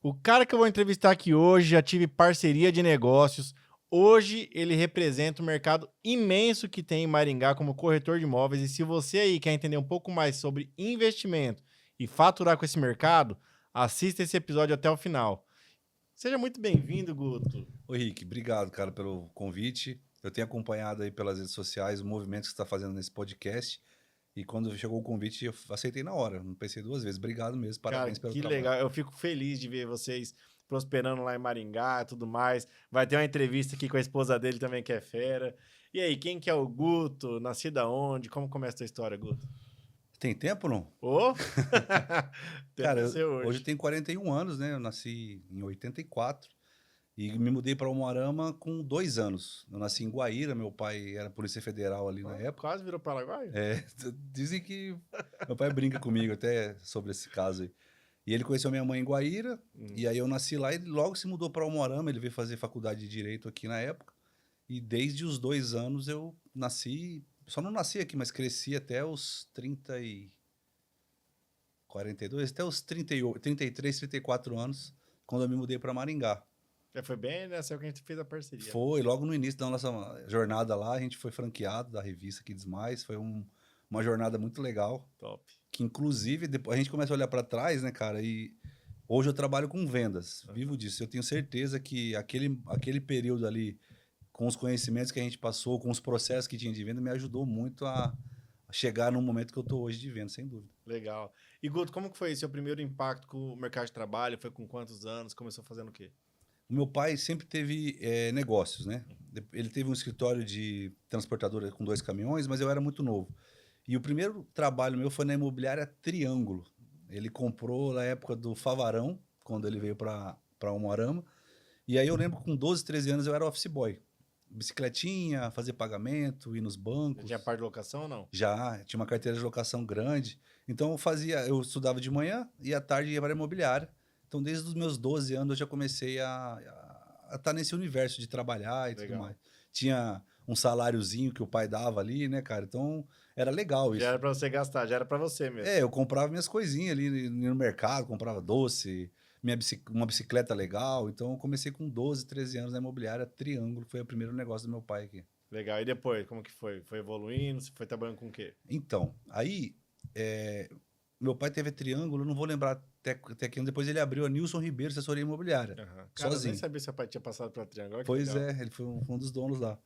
O cara que eu vou entrevistar aqui hoje, já tive parceria de negócios. Hoje ele representa um mercado imenso que tem em Maringá como corretor de imóveis. E se você aí quer entender um pouco mais sobre investimento e faturar com esse mercado, assista esse episódio até o final. Seja muito bem-vindo, Guto. Oi, Rick, obrigado, cara, pelo convite. Eu tenho acompanhado aí pelas redes sociais o movimento que você está fazendo nesse podcast. E quando chegou o convite, eu aceitei na hora. Não pensei duas vezes. Obrigado mesmo, Cara, parabéns pelo que trabalho. legal. Eu fico feliz de ver vocês prosperando lá em Maringá e tudo mais. Vai ter uma entrevista aqui com a esposa dele também, que é fera. E aí, quem que é o Guto? Nascido aonde? Como começa a tua história, Guto? Tem tempo, não? Ô! Cara, Temos seu hoje eu hoje. tenho 41 anos, né? Eu nasci em 84 e me mudei para Umuarama com 2 anos. Eu nasci em Guaíra, meu pai era Polícia Federal ali na Ó, época. quase virou paraguaio? É, dizem que meu pai brinca comigo até sobre esse caso aí. E ele conheceu minha mãe em Guaíra, Hum. e aí eu nasci lá e ele logo se mudou para Umuarama. Ele veio fazer faculdade de Direito aqui na época. E desde os 2 anos eu nasci, só não nasci aqui, mas cresci até os 30 e 42, até os 38, 33, 34 anos, quando eu me mudei para Maringá. Já foi bem nessa que a gente fez a parceria, né? Foi logo no início da nossa jornada lá, a gente foi franqueado da revista Kids Mais, foi uma jornada muito legal, Top. que inclusive depois a gente começa a olhar para trás, né, cara, e hoje eu trabalho com vendas, vivo disso. Eu tenho certeza que aquele período ali, com os conhecimentos que a gente passou, com os processos que tinha de venda, me ajudou muito a chegar no momento que eu estou hoje de venda, sem dúvida. Legal. E Guto, como que foi seu primeiro impacto com o mercado de trabalho? Foi com quantos anos? Começou fazendo o quê? O meu pai sempre teve negócios, né? Ele teve um escritório de transportadora com 2 caminhões, mas eu era muito novo. E o primeiro trabalho meu foi na imobiliária Triângulo. Ele comprou na época do Favarão, quando ele veio para Umuarama. E aí eu lembro que com 12, 13 anos eu era office boy. Bicicletinha, fazer pagamento, ir nos Já tinha bancos. parte de locação ou não? Já tinha uma carteira de locação grande. Então eu estudava de manhã e à tarde ia para a imobiliária. Então desde os meus 12 anos eu já comecei a estar nesse universo de trabalhar e tudo mais. Legal. Tinha um saláriozinho que o pai dava ali, né, cara? Então era legal Já isso. era pra você gastar, já era pra você mesmo. É, eu comprava minhas coisinhas ali no mercado, comprava doce, uma bicicleta legal. Então eu comecei com 12, 13 anos na imobiliária Triângulo, foi o primeiro negócio do meu pai aqui. Legal. E depois, como que foi? Foi evoluindo? Você foi trabalhando com o quê? Então, aí meu pai teve a Triângulo, eu não vou lembrar até que ano, depois ele abriu a Nilson Ribeiro Assessoria Imobiliária, Aham. Cara, eu nem sozinho. sabia se seu pai tinha passado pela Triângulo. Olha que Pois legal. é, ele foi um dos donos lá.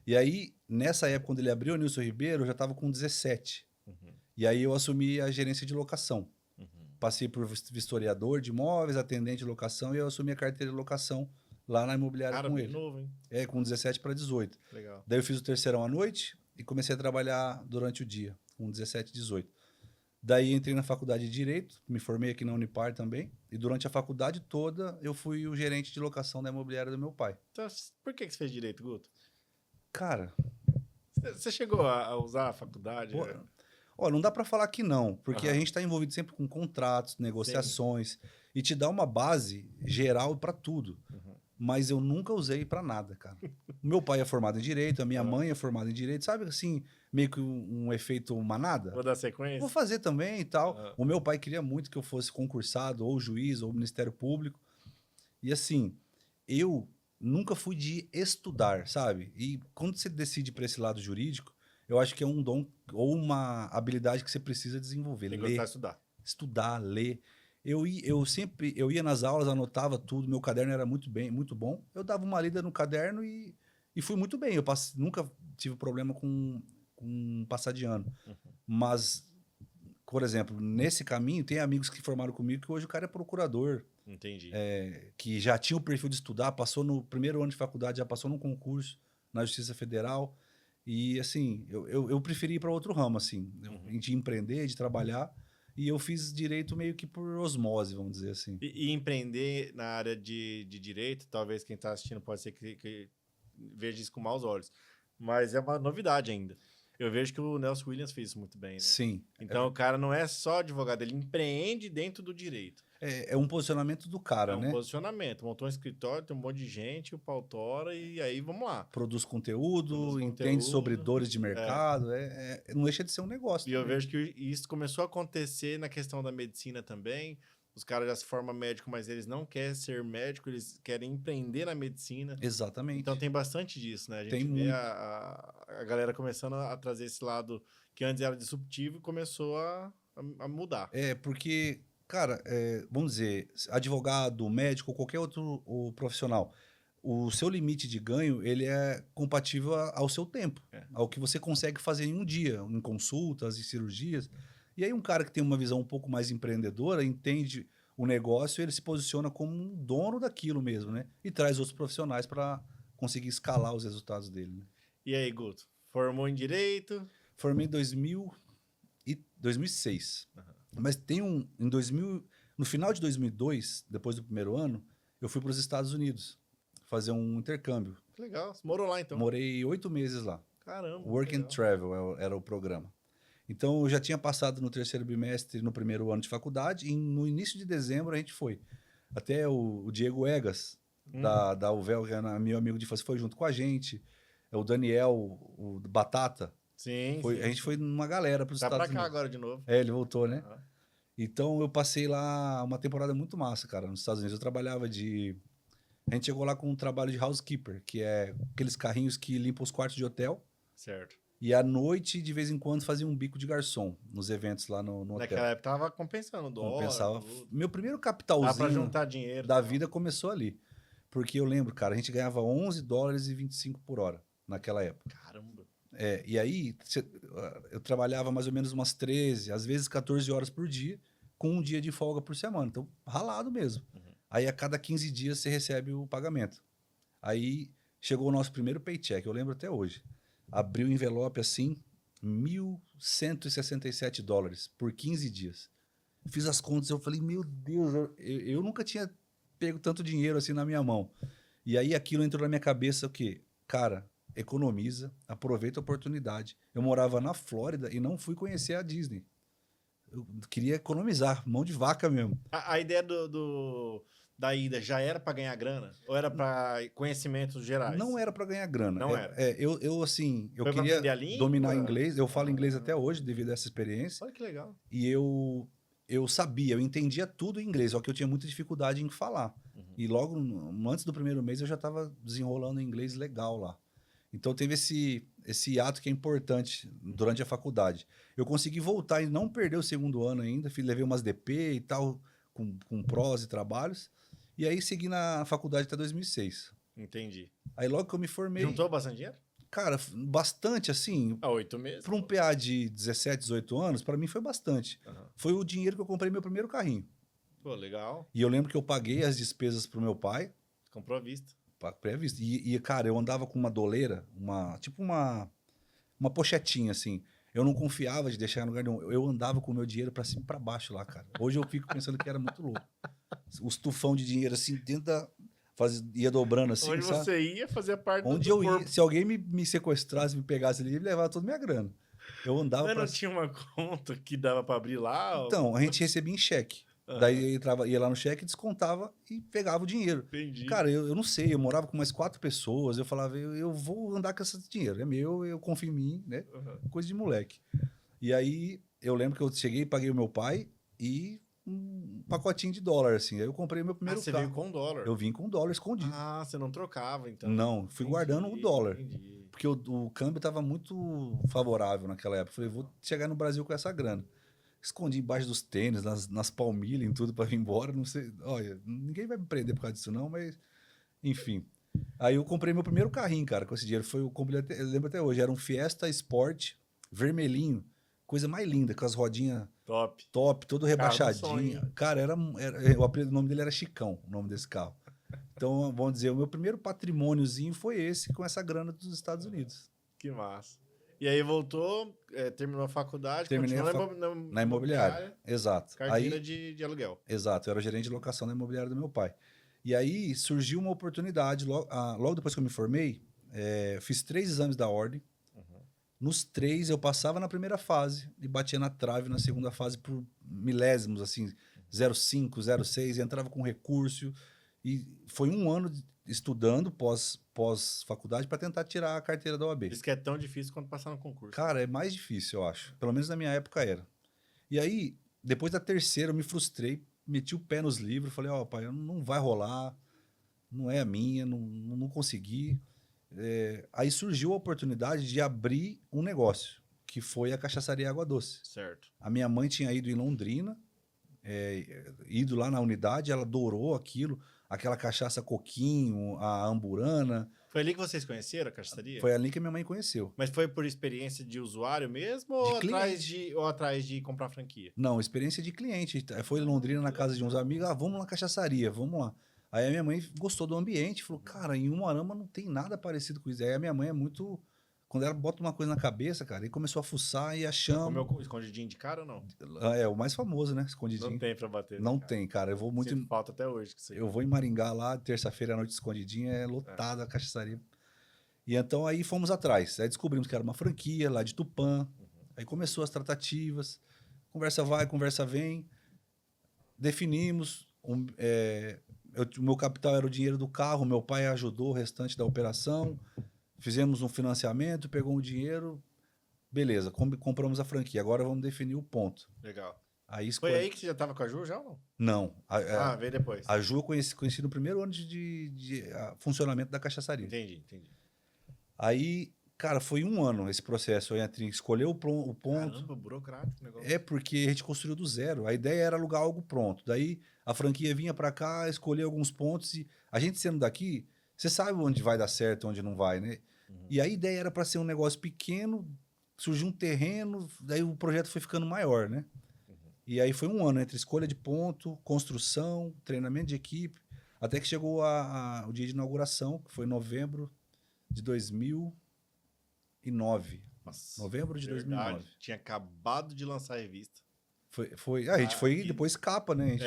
E aí, nessa época, quando ele abriu a Nilson Ribeiro, eu já estava com 17. Uhum, E aí eu assumi a gerência de locação. uhum. Passei por vistoriador de imóveis, atendente de locação, e eu assumi a carteira de locação lá na imobiliária Cara, com bem ele. novo, hein? É, com 17 para 18. Legal. Daí eu fiz o terceirão à noite e comecei a trabalhar durante o dia, com 17, 18. Daí entrei na faculdade de Direito, me formei aqui na Unipar também, e durante a faculdade toda eu fui o gerente de locação da imobiliária do meu pai. Então, por que você fez direito, Guto? Cara, Você chegou a usar a faculdade? pô, ó, não dá para falar que não, porque a Aham. gente está envolvido sempre com contratos, Sim. negociações, e te dá uma base geral para tudo. Uhum. Mas eu nunca usei para nada, cara. O meu pai é formado em Direito, a minha Aham. mãe é formada em Direito, sabe assim, meio que um efeito manada? Vou dar Vou sequência? fazer também e tal. Aham. O meu pai queria muito que eu fosse concursado, ou juiz, ou Ministério Público. E assim, eu nunca fui de estudar, sabe? E quando você decide para esse lado jurídico, eu acho que é um dom ou uma habilidade que você precisa desenvolver. Tem que gostar de Ler, estudar. estudar, ler. Eu ia nas aulas, anotava tudo, meu caderno era muito bom. Eu dava uma lida no caderno e fui muito bem. Nunca tive problema com passar de ano. Uhum. Mas, por exemplo, nesse caminho, tem amigos que formaram comigo que hoje o cara é procurador, Entendi. que já tinha o perfil de estudar, passou no primeiro ano de faculdade, já passou num concurso na Justiça Federal. E, assim, eu preferi ir para outro ramo, assim, Uhum. de empreender, de trabalhar. E eu fiz direito meio que por osmose, vamos dizer assim. E empreender na área de direito, talvez quem está assistindo pode ser que veja isso com maus olhos. Mas é uma novidade ainda. Eu vejo que o Nelson Williams fez isso muito bem, né? Sim. Então o cara não é só advogado, ele empreende dentro do direito. É um posicionamento do É cara, um né? posicionamento. Montou um escritório, tem um monte de gente, o pau tora, e aí vamos lá. Produz Produz conteúdo, entende sobre conteúdo. dores de É. mercado. Não deixa de ser um negócio E eu também. vejo que isso começou a acontecer na questão da medicina também. os caras já se formam médico, mas eles não querem ser médico, eles querem empreender na medicina. Exatamente. Então tem bastante disso, né? A Tem gente vê muito. a galera começando a trazer esse lado que antes era disruptivo e começou a mudar. Porque, cara, vamos dizer, advogado, médico, qualquer outro profissional, o seu limite de ganho, ele é compatível ao seu tempo, ao que você consegue fazer em um dia, em consultas e cirurgias. E aí um cara que tem uma visão um pouco mais empreendedora, entende o negócio, ele se posiciona como um dono daquilo mesmo, né? E traz outros profissionais para conseguir escalar os resultados dele, né? E aí, Guto? Formou em Direito? Formei em 2006. Mas tem no final de 2002, depois do primeiro ano, eu fui para os Estados Unidos fazer um intercâmbio. Que legal. Você morou lá, então? Morei 8 meses lá. Caramba. Work and Travel era o programa. Então, eu já tinha passado no terceiro bimestre, no primeiro ano de faculdade, e no início de dezembro a gente foi. Até o Diego Egas, da Uvel, que era meu amigo de infância, foi junto com a gente. O Daniel, o Batata. Sim, A gente foi numa galera para os Estados Unidos. Tá pra cá agora de novo. Ele voltou, né? Então, eu passei lá uma temporada muito massa, cara, nos Estados Unidos. Eu trabalhava A gente chegou lá com um trabalho de housekeeper, que é aqueles carrinhos que limpam os quartos de hotel. Certo. E à noite, de vez em quando, fazia um bico de garçom nos eventos lá no hotel. Naquela época tava compensando o dólar. Compensava. Tudo. Meu primeiro Dá pra capitalzinho juntar dinheiro. da vida começou ali. Porque eu lembro, cara, a gente ganhava $11,25 por hora naquela época. Caramba. E aí, eu trabalhava mais ou menos umas 13, às vezes 14 horas por dia, com um dia de folga por semana. Então, ralado mesmo. Aí, a cada 15 dias, você recebe o pagamento. Aí, chegou o nosso primeiro paycheck, eu lembro até hoje. Abriu o envelope assim, $1.167 por 15 dias. Fiz as contas, eu falei, meu Deus, eu nunca tinha pego tanto dinheiro assim na minha mão. E aí, aquilo entrou na minha cabeça, o quê? Cara, economiza, aproveita a oportunidade. Eu morava na Flórida e não fui conhecer a Disney. Eu queria economizar, mão de vaca mesmo. A ideia da ida já era pra ganhar grana? Ou era pra conhecimentos gerais? Não era para ganhar grana. Não era? Eu Foi pra queria aprender a língua? dominar inglês. Eu falo inglês até hoje, devido a essa experiência. Olha que legal. E eu sabia, eu entendia tudo em inglês, só que eu tinha muita dificuldade em falar. E logo antes do primeiro mês eu já estava desenrolando inglês legal lá. Então teve esse ato que é importante durante a faculdade. Eu consegui voltar e não perder o segundo ano ainda, levei umas DP e tal, com prós e trabalhos. E aí segui na faculdade até 2006. Entendi. Aí logo que eu me formei... Juntou bastante dinheiro? Cara, bastante assim. 8 meses? Para um PA de 17, 18 anos, para mim foi bastante. Foi o dinheiro que eu comprei meu primeiro carrinho. Pô, legal. E eu lembro que eu paguei as despesas pro meu pai. Comprou à vista. Pré-vista. Cara, eu andava com uma doleira, tipo uma pochetinha, assim. Eu não confiava de deixar no lugar nenhum. Eu andava com o meu dinheiro para cima e para baixo lá, cara. Hoje eu fico pensando que era muito louco. Os tufão de dinheiro, assim, dentro da... ia dobrando assim, Onde sabe? você ia, fazia parte Onde do eu corpo. ia, se alguém me sequestrasse, me pegasse ali, ele levava toda a minha grana. Eu andava Mas não tinha uma conta que dava pra abrir lá? Então, a gente recebia em cheque. Daí ia lá no cheque, descontava e pegava o dinheiro. Entendi. Cara, eu não sei, eu morava com mais 4 pessoas, eu falava, eu vou andar com esse dinheiro, é meu, eu confio em mim, né? Coisa de moleque. E aí, eu lembro que eu cheguei, paguei o meu pai e um pacotinho de dólar, assim. Aí eu comprei o meu primeiro você carro. veio com dólar? Eu vim com dólar escondido. Ah, você não trocava, então. Não, fui guardando o dólar. Entendi. Porque o câmbio estava muito favorável naquela época. Falei, vou chegar no Brasil com essa grana. Escondi embaixo dos tênis, nas palmilhas, em tudo para vir embora. Não sei. Olha, ninguém vai me prender por causa disso, não, mas. Enfim. Aí eu comprei meu primeiro carrinho, cara, com esse dinheiro. Eu lembro até hoje. Era um Fiesta Sport vermelhinho. Coisa mais linda, com as rodinhas top, todo rebaixadinho. Cara, o nome dele era Chicão, o nome desse carro. Então, vamos dizer, o meu primeiro patrimôniozinho foi esse, com essa grana dos Estados Unidos. Que massa. E aí voltou, terminou a faculdade, Terminei continuou na imobiliária. Exato. Carteira de aluguel. Exato, eu era gerente de locação na imobiliária do meu pai. E aí surgiu uma oportunidade, logo depois que eu me formei, fiz 3 exames da ordem. Nos 3 eu passava na primeira fase e batia na trave na segunda fase por milésimos, assim, 0,5, 0,6, e entrava com recurso. E foi um ano estudando pós-faculdade para tentar tirar a carteira da OAB. Isso que é tão difícil quanto passar no concurso. Cara, é mais difícil, eu acho. Pelo menos na minha época era. E aí, depois da terceira, eu me frustrei. meti o pé nos livros, falei, ó, pai, não vai rolar, não é a minha, não consegui. Aí surgiu a oportunidade de abrir um negócio, que foi a Cachaçaria Água Doce. Certo. A minha mãe tinha ido em Londrina, ido lá na unidade, ela adorou aquilo, aquela cachaça coquinho, a amburana. Foi ali que vocês conheceram a cachaçaria? Foi ali que a minha mãe conheceu. Mas foi por experiência de usuário mesmo ou atrás de comprar franquia? Não, experiência de cliente. Foi em Londrina na casa de uns amigos, vamos na cachaçaria, vamos lá. Aí a minha mãe gostou do ambiente, falou, cara, em Umuarama não tem nada parecido com isso. Aí a minha mãe é muito... Quando ela bota uma coisa na cabeça, cara, aí começou a fuçar e achamos... Comeu escondidinho de cara ou não? É o mais famoso, né? Escondidinho. Não tem pra bater. Não tem, cara. Eu vou muito... Sinto falta até hoje. Eu vou em Maringá lá, terça-feira à noite, escondidinho, é lotada a cachaçaria. E então aí fomos atrás. Aí descobrimos que era uma franquia lá de Tupã. Aí começou as tratativas. Conversa vai, conversa vem. Definimos. O meu capital era o dinheiro do carro. Meu pai ajudou o restante da operação. Fizemos um financiamento, pegou o dinheiro. Beleza, compramos a franquia. Agora vamos definir o ponto. Legal. Aí Foi aí que você já estava com a Ju já ou não? Não. Veio depois. A Ju eu conheci no primeiro ano de funcionamento da cachaçaria. Entendi. Aí, cara, foi um ano esse processo entre escolher o ponto. Caramba, burocrático o negócio. É porque a gente construiu do zero. A ideia era alugar algo pronto. Daí a franquia vinha para cá, escolher alguns pontos. E a gente sendo daqui, você sabe onde vai dar certo, onde não vai, né? E a ideia era para ser um negócio pequeno, surgiu um terreno, daí o projeto foi ficando maior, né? E aí foi um ano entre escolha de ponto, construção, treinamento de equipe, até que chegou o dia de inauguração, que foi em novembro de 2009. Nossa, Novembro de 2009. Tinha acabado de lançar a revista. A gente foi depois capa, né?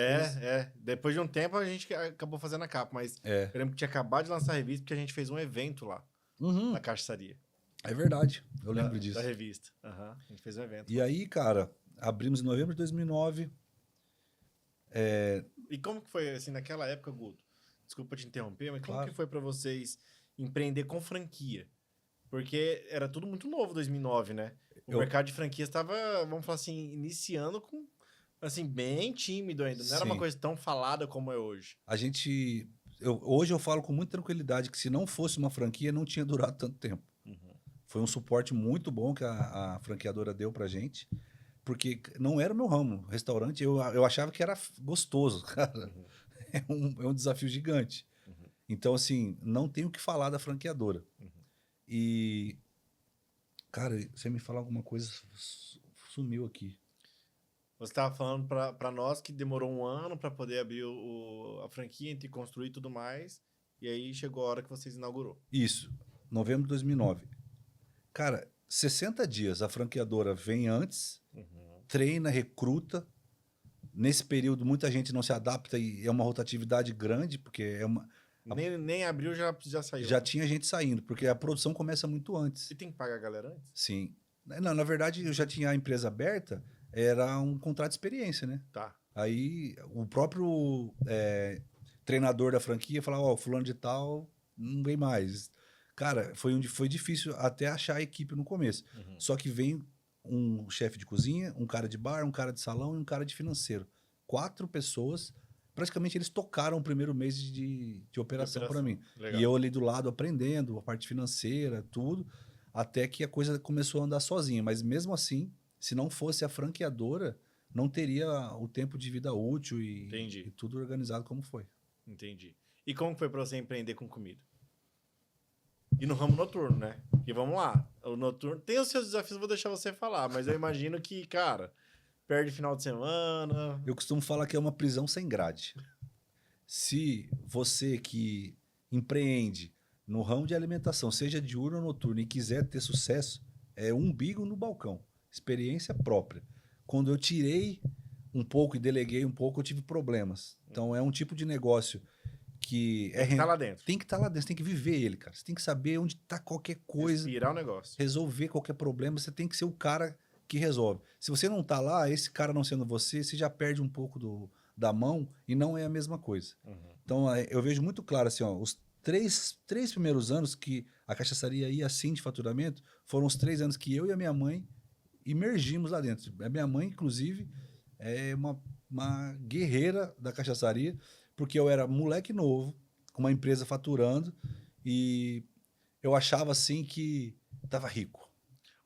Depois de um tempo a gente acabou fazendo a capa, mas eu lembro que tinha acabado de lançar a revista porque a gente fez um evento lá, na cachaçaria. É verdade, eu lembro disso. Da revista. A gente fez um evento. E aí, cara, abrimos em novembro de 2009. E como que foi, assim, naquela época, Guto? Desculpa te interromper, mas Claro. como que foi para vocês empreender com franquia? Porque era tudo muito novo, 2009, né? O mercado de franquias estava, vamos falar assim, iniciando com, assim, bem tímido ainda. Não era uma coisa tão falada como é hoje. Hoje eu falo com muita tranquilidade que se não fosse uma franquia, não tinha durado tanto tempo. Foi um suporte muito bom que a franqueadora deu pra gente, porque não era o meu ramo. Restaurante, eu achava que era gostoso, cara. É um desafio gigante. Então, assim, não tenho o que falar da franqueadora. E, cara, você me falar alguma coisa, sumiu aqui. Você estava falando para nós que demorou um ano para poder abrir a franquia, entre construir e tudo mais, e aí chegou a hora que vocês inaugurou. Isso, novembro de 2009. Cara, 60 dias a franqueadora vem antes, treina, recruta. Nesse período, muita gente não se adapta e é uma rotatividade grande, porque é uma... Nem abriu, já saiu. Já tinha gente saindo, porque a produção começa muito antes. E tem que pagar a galera antes? Sim. Não, na verdade, eu já tinha a empresa aberta, era um contrato de experiência, né? Tá. Aí o próprio treinador da franquia falava, ó, fulano de tal, não vem mais. Cara, foi difícil até achar a equipe no começo. Só que vem um chefe de cozinha, um cara de bar, um cara de salão e um cara de financeiro. 4 pessoas... Praticamente eles tocaram o primeiro mês de operação para mim. Legal. E eu ali do lado aprendendo, a parte financeira, tudo, até que a coisa começou a andar sozinha. Mas mesmo assim, se não fosse a franqueadora, não teria o tempo de vida útil e tudo organizado como foi. Entendi. E como foi para você empreender com comida? E no ramo noturno, né? E vamos lá, o noturno tem os seus desafios, vou deixar você falar, mas eu imagino que, cara... Perde final de semana. Eu costumo falar que é uma prisão sem grade. Se você que empreende no ramo de alimentação, seja diurno ou noturno, e quiser ter sucesso, é um umbigo no balcão. Experiência própria. Quando eu tirei um pouco e deleguei um pouco, eu tive problemas. Então, é um tipo de negócio que... Tem que estar lá dentro. Tem que estar lá dentro, você tem que viver ele, cara. Você tem que saber onde está qualquer coisa. Respirar o negócio. Resolver qualquer problema, você tem que ser o cara... que resolve. Se você não tá lá, esse cara não sendo você já perde um pouco da mão e não é a mesma coisa. Então, eu vejo muito claro assim, ó, os três primeiros anos que a cachaçaria ia assim de faturamento, foram os 3 anos que eu e a minha mãe imergimos lá dentro. A minha mãe, inclusive, é uma guerreira da cachaçaria, porque eu era moleque novo, com uma empresa faturando, e eu achava assim que tava rico.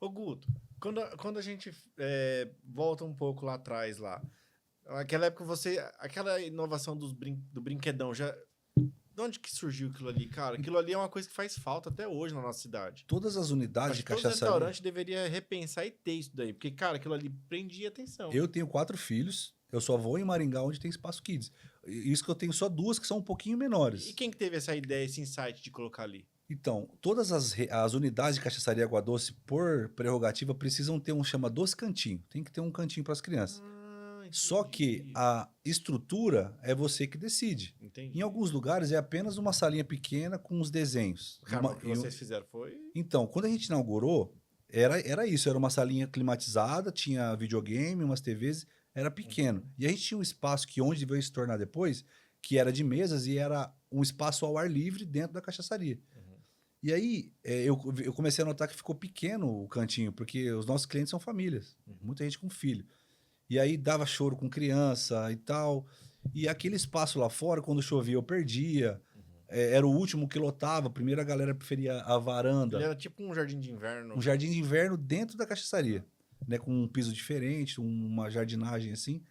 Ô, Guto, quando a gente volta um pouco lá atrás, lá, naquela época aquela inovação do brinquedão, de onde que surgiu aquilo ali, cara? Aquilo ali é uma coisa que faz falta até hoje na nossa cidade. Todas as unidades Acho de que todos os cachaçaria... restaurantes deveriam repensar e ter isso daí, porque, cara, aquilo ali prendia atenção. Eu tenho 4 filhos, eu só vou em Maringá onde tem espaço kids. Isso que eu tenho só 2 que são um pouquinho menores. E quem que teve essa ideia, esse insight de colocar ali? Então, todas as unidades de cachaçaria Água Doce, por prerrogativa, precisam ter chama doce cantinho. Tem que ter um cantinho para as crianças. Só que Entendi. a estrutura é você que decide. Entendi. Em alguns lugares é apenas uma salinha pequena com os desenhos. Cara, mas o que vocês fizeram foi... Então, quando a gente inaugurou, era isso. Era uma salinha climatizada, tinha videogame, umas TVs, era pequeno. E a gente tinha um espaço que onde veio se tornar depois, que era de mesas e era um espaço ao ar livre dentro da cachaçaria. E aí, eu comecei a notar que ficou pequeno o cantinho, porque os nossos clientes são famílias. Muita gente com filho. E aí dava choro com criança e tal. E aquele espaço lá fora, quando chovia, eu perdia. Era o último que lotava. Primeiro a galera preferia a varanda. Ele era tipo um jardim de inverno. Um jardim de inverno dentro da cachaçaria. Né, com um piso diferente, uma jardinagem assim.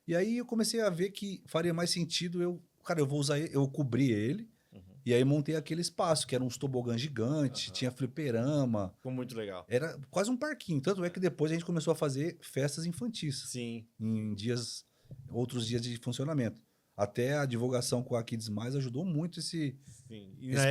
E aí eu comecei a ver que faria mais sentido cara, eu vou usar ele, eu cobri ele. E aí montei aquele espaço, que era uns tobogãs gigantes, tinha fliperama. Ficou muito legal. Era quase um parquinho. Tanto é que depois a gente começou a fazer festas infantis. Sim. Em outros dias de funcionamento. Até a divulgação com a Kids Mais ajudou muito esse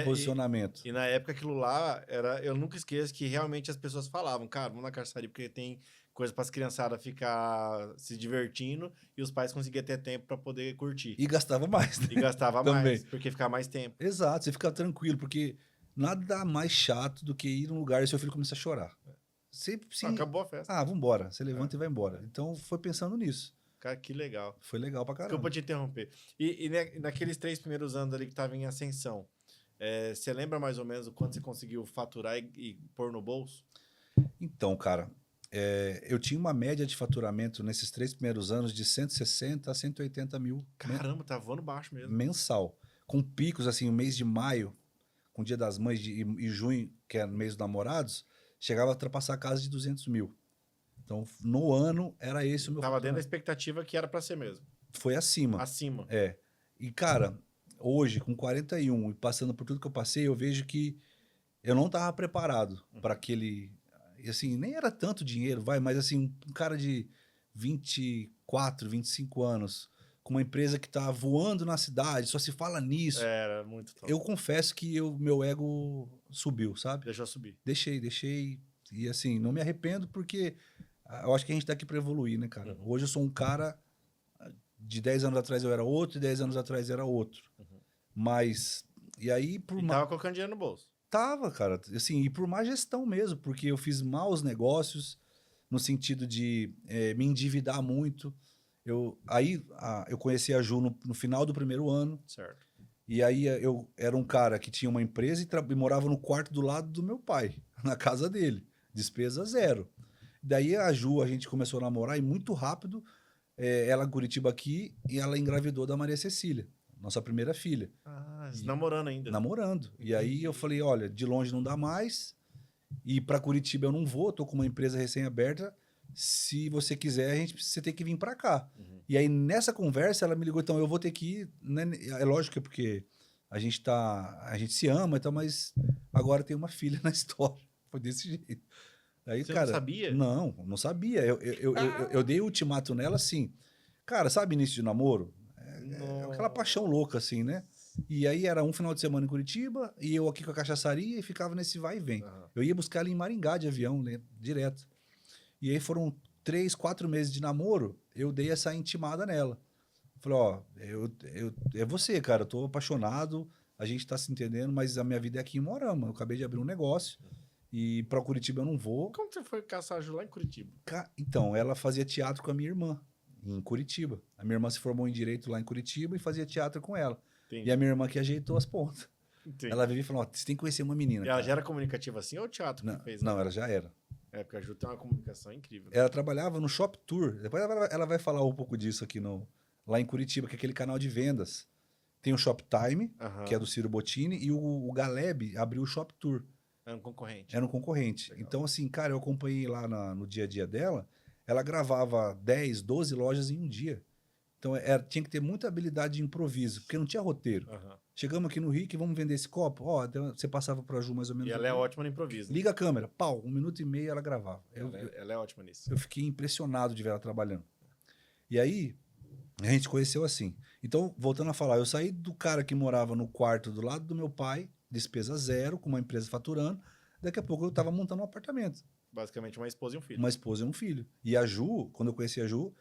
posicionamento. E na época aquilo lá, eu nunca esqueço que realmente as pessoas falavam, cara, vamos na cachaçaria porque tem coisa para as criançadas ficar se divertindo e os pais conseguiam ter tempo para poder curtir. E gastava mais, né? E gastava mais, porque ficava mais tempo. Exato, você fica tranquilo, porque nada mais chato do que ir num lugar e seu filho começa a chorar. Acabou a festa. Ah, vambora. Você levanta e vai embora. Então, foi pensando nisso. Cara, que legal. Foi legal pra caramba. Desculpa te interromper. E naqueles 3 primeiros anos ali que estava em ascensão, você lembra mais ou menos o quanto você conseguiu faturar e pôr no bolso? Então, cara, eu tinha uma média de faturamento nesses 3 primeiros anos de 160 a 180 mil. Caramba, tá voando baixo mesmo. Mensal. Com picos, assim, o mês de maio, com o Dia das Mães e junho, que é o mês dos namorados, chegava a ultrapassar a casa de 200 mil. Então, no ano, era esse o meu Tava dentro da expectativa que era para ser mesmo. Foi acima. Acima. E, cara, hoje, com 41 e passando por tudo que eu passei, eu vejo que eu não estava preparado para aquele... E, assim, nem era tanto dinheiro, mas assim, um cara de 24, 25 anos, com uma empresa que tá voando na cidade, só se fala nisso. Era muito top. Eu confesso que meu ego subiu, sabe? Deixou subir. Deixei. E assim, não me arrependo porque eu acho que a gente tá aqui para evoluir, né, cara? Hoje eu sou um cara... De 10 anos atrás eu era outro, de 10 anos atrás era outro. Mas... E aí... Tava colocando dinheiro no bolso. Tava, cara. Assim, e por má gestão mesmo, porque eu fiz maus negócios no sentido de me endividar muito. Eu conheci a Ju no final do primeiro ano. Certo. E aí eu era um cara que tinha uma empresa e morava no quarto do lado do meu pai, na casa dele. Despesa zero. Daí a Ju, a gente começou a namorar e muito rápido, ela em Curitiba aqui, e ela engravidou da Maria Cecília, nossa primeira filha. Namorando ainda. Namorando. E aí eu falei, olha, de longe não dá mais, e para Curitiba eu não vou, tô com uma empresa recém-aberta, se você quiser, você tem que vir para cá. E aí nessa conversa ela me ligou, então eu vou ter que ir, né? É lógico que é porque a gente se ama, então, mas agora tem uma filha na história. Foi desse jeito. Aí, Você cara, não sabia? Não sabia. Eu dei o ultimato nela assim, cara, sabe início de namoro? Aquela paixão louca, assim, né? E aí era um final de semana em Curitiba, e eu aqui com a cachaçaria, e ficava nesse vai e vem. Eu ia buscar ela em Maringá de avião, né, direto. E aí foram 3, 4 meses de namoro, eu dei essa intimada nela. Falei, ó, é você, cara, eu tô apaixonado, a gente tá se entendendo, mas a minha vida é aqui em Moarama. Eu acabei de abrir um negócio, e pra Curitiba eu não vou. Como você foi caçar a Ju lá em Curitiba? Então, ela fazia teatro com a minha irmã, em Curitiba. A minha irmã se formou em Direito lá em Curitiba e fazia teatro com ela. Entendi. E a minha irmã que ajeitou as pontas. Entendi. Ela veio e falou, ó, você tem que conhecer uma menina. Ela cara. já era comunicativa assim ou o teatro que fez? Não, ela já era. É, porque a Ju tem uma comunicação incrível. Ela trabalhava no Shop Tour. Depois ela vai falar um pouco disso aqui lá em Curitiba, que é aquele canal de vendas. Tem o Shoptime, que é do Ciro Bottini, e o Galeb abriu o Shop Tour. Era um concorrente. Era um concorrente. Legal. Então, assim, cara, eu acompanhei lá no dia a dia dela. Ela gravava 10, 12 lojas em um dia. Então, tinha que ter muita habilidade de improviso, porque não tinha roteiro. Chegamos aqui no Rick, vamos vender esse copo. Ó, você passava para a Ju mais ou menos. E ela é ótima no improviso. Liga a câmera. Pau, 1 minuto e meio ela gravava. Ela é ótima nisso. Eu fiquei impressionado de ver ela trabalhando. E aí, a gente conheceu assim. Então, voltando a falar, eu saí do cara que morava no quarto do lado do meu pai, despesa zero, com uma empresa faturando. Daqui a pouco eu estava montando um apartamento. Basicamente uma esposa e um filho. Uma esposa e um filho. E a Ju, quando eu conheci a Ju,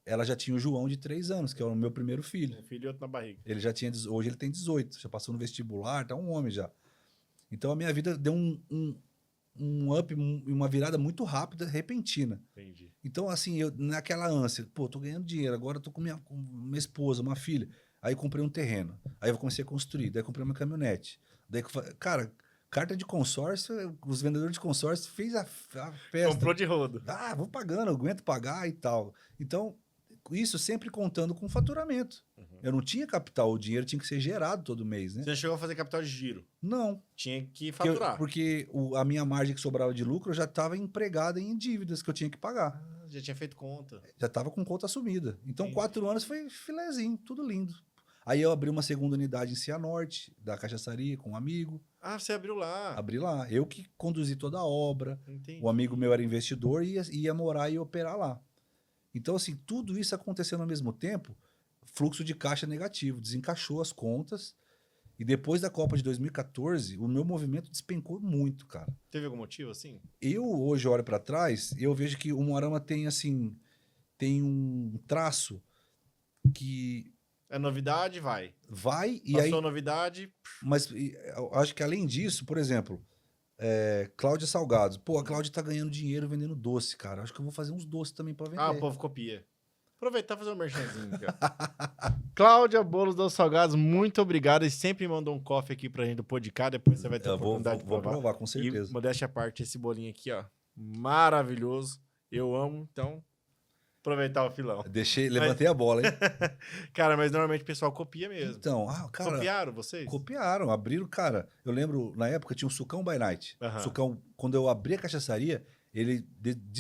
ela já tinha o João de 3 anos, que é o meu primeiro filho. Um filho e outro na barriga. Ele já tinha, hoje ele tem 18, já passou no vestibular, tá um homem já. Então a minha vida deu um up, uma virada muito rápida, repentina. Entendi. Então, assim, eu naquela ânsia, pô, tô ganhando dinheiro, agora tô com minha esposa, uma filha. Aí comprei um terreno. Aí eu comecei a construir. Daí comprei uma caminhonete. Daí, cara, carta de consórcio, os vendedores de consórcio fez a festa. Comprou de rodo. Ah, vou pagando, eu aguento pagar e tal. Então, isso sempre contando com faturamento. Eu não tinha capital, o dinheiro tinha que ser gerado todo mês, né? Você chegou a fazer capital de giro? Não. Tinha que faturar. Porque a minha margem que sobrava de lucro já estava empregada em dívidas que eu tinha que pagar. Já tinha feito conta. Já estava com conta assumida. Então, Entendi. 4 anos foi filezinho, tudo lindo. Aí eu abri uma segunda unidade em Cianorte, da cachaçaria, com um amigo. Ah, você abriu lá. Abri lá. Eu que conduzi toda a obra. Entendi. O amigo meu era investidor e ia morar e operar lá. Então, assim, tudo isso acontecendo ao mesmo tempo, fluxo de caixa negativo, desencaixou as contas. E depois da Copa de 2014, o meu movimento despencou muito, cara. Teve algum motivo assim? Eu hoje olho para trás e eu vejo que o Moarama tem assim, tem um traço que É novidade, vai. vai e Passou aí, a novidade. mas eu acho que além disso, por exemplo, Cláudia Salgados. Pô, a Cláudia tá ganhando dinheiro vendendo doce, cara. Acho que eu vou fazer uns doces também para vender. Ah, o povo copia. Aproveitar e fazer um merchanzinho, cara. Cláudia Bolos dos Salgados, muito obrigado. E sempre mandou um coffee aqui pra gente do podcast. Depois você vai ter a oportunidade de vou provar. provar, com certeza. E modéstia à parte, esse bolinho aqui, ó. Maravilhoso. Eu amo, então aproveitar o filão. Levantei a bola, hein? Cara, mas normalmente o pessoal copia mesmo. Então, cara... Copiaram vocês? Copiaram, abriram, cara. Eu lembro, na época tinha o Sucão by Night. Sucão, quando eu abri a cachaçaria, ele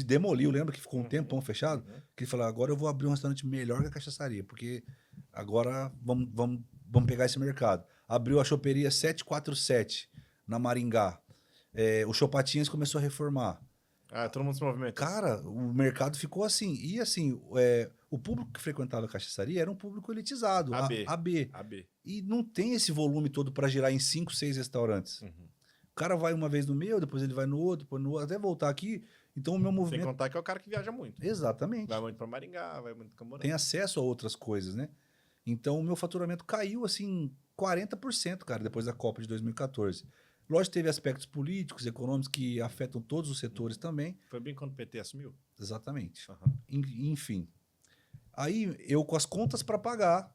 demoliu, lembra que ficou um tempão fechado? Que ele falou, agora eu vou abrir um restaurante melhor que a cachaçaria, porque agora vamos pegar esse mercado. Abriu a choperia 747 na Maringá. O Chopatinhas começou a reformar. Ah, todo mundo se movimenta. Cara, o mercado ficou assim. E assim, o público que frequentava a cachaçaria era um público elitizado, AB. E não tem esse volume todo para girar em 5, 6 restaurantes. O cara vai uma vez no meu, depois ele vai no outro, depois no outro, até voltar aqui. Então o meu movimento... Sem contar que é o cara que viaja muito. Exatamente. Vai muito para Maringá, vai muito para Camorã. Tem acesso a outras coisas, né? Então o meu faturamento caiu assim 40%, cara, depois da Copa de 2014. Lógico, teve aspectos políticos, econômicos que afetam todos os setores também. Foi bem quando o PT assumiu? Exatamente. Enfim. Aí, eu com as contas para pagar,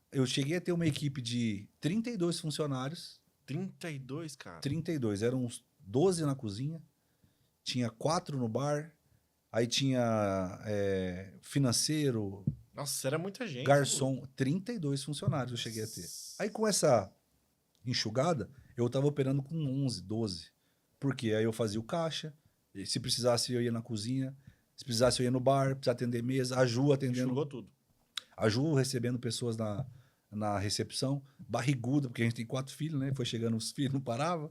eu cheguei a ter uma equipe de 32 funcionários. 32, cara? 32. Eram uns 12 na cozinha, tinha 4 no bar, aí tinha financeiro... Nossa, era muita gente. Garçom, 32 funcionários eu cheguei a ter. Aí, com essa enxugada... Eu estava operando com 11, 12. Porque aí eu fazia o caixa. Se precisasse, eu ia na cozinha. Se precisasse, eu ia no bar, precisava atender mesa. A Ju atendendo. Enxugou tudo. A Ju recebendo pessoas na recepção. Barriguda, porque a gente tem 4 filhos, né? Foi chegando os filhos, não parava.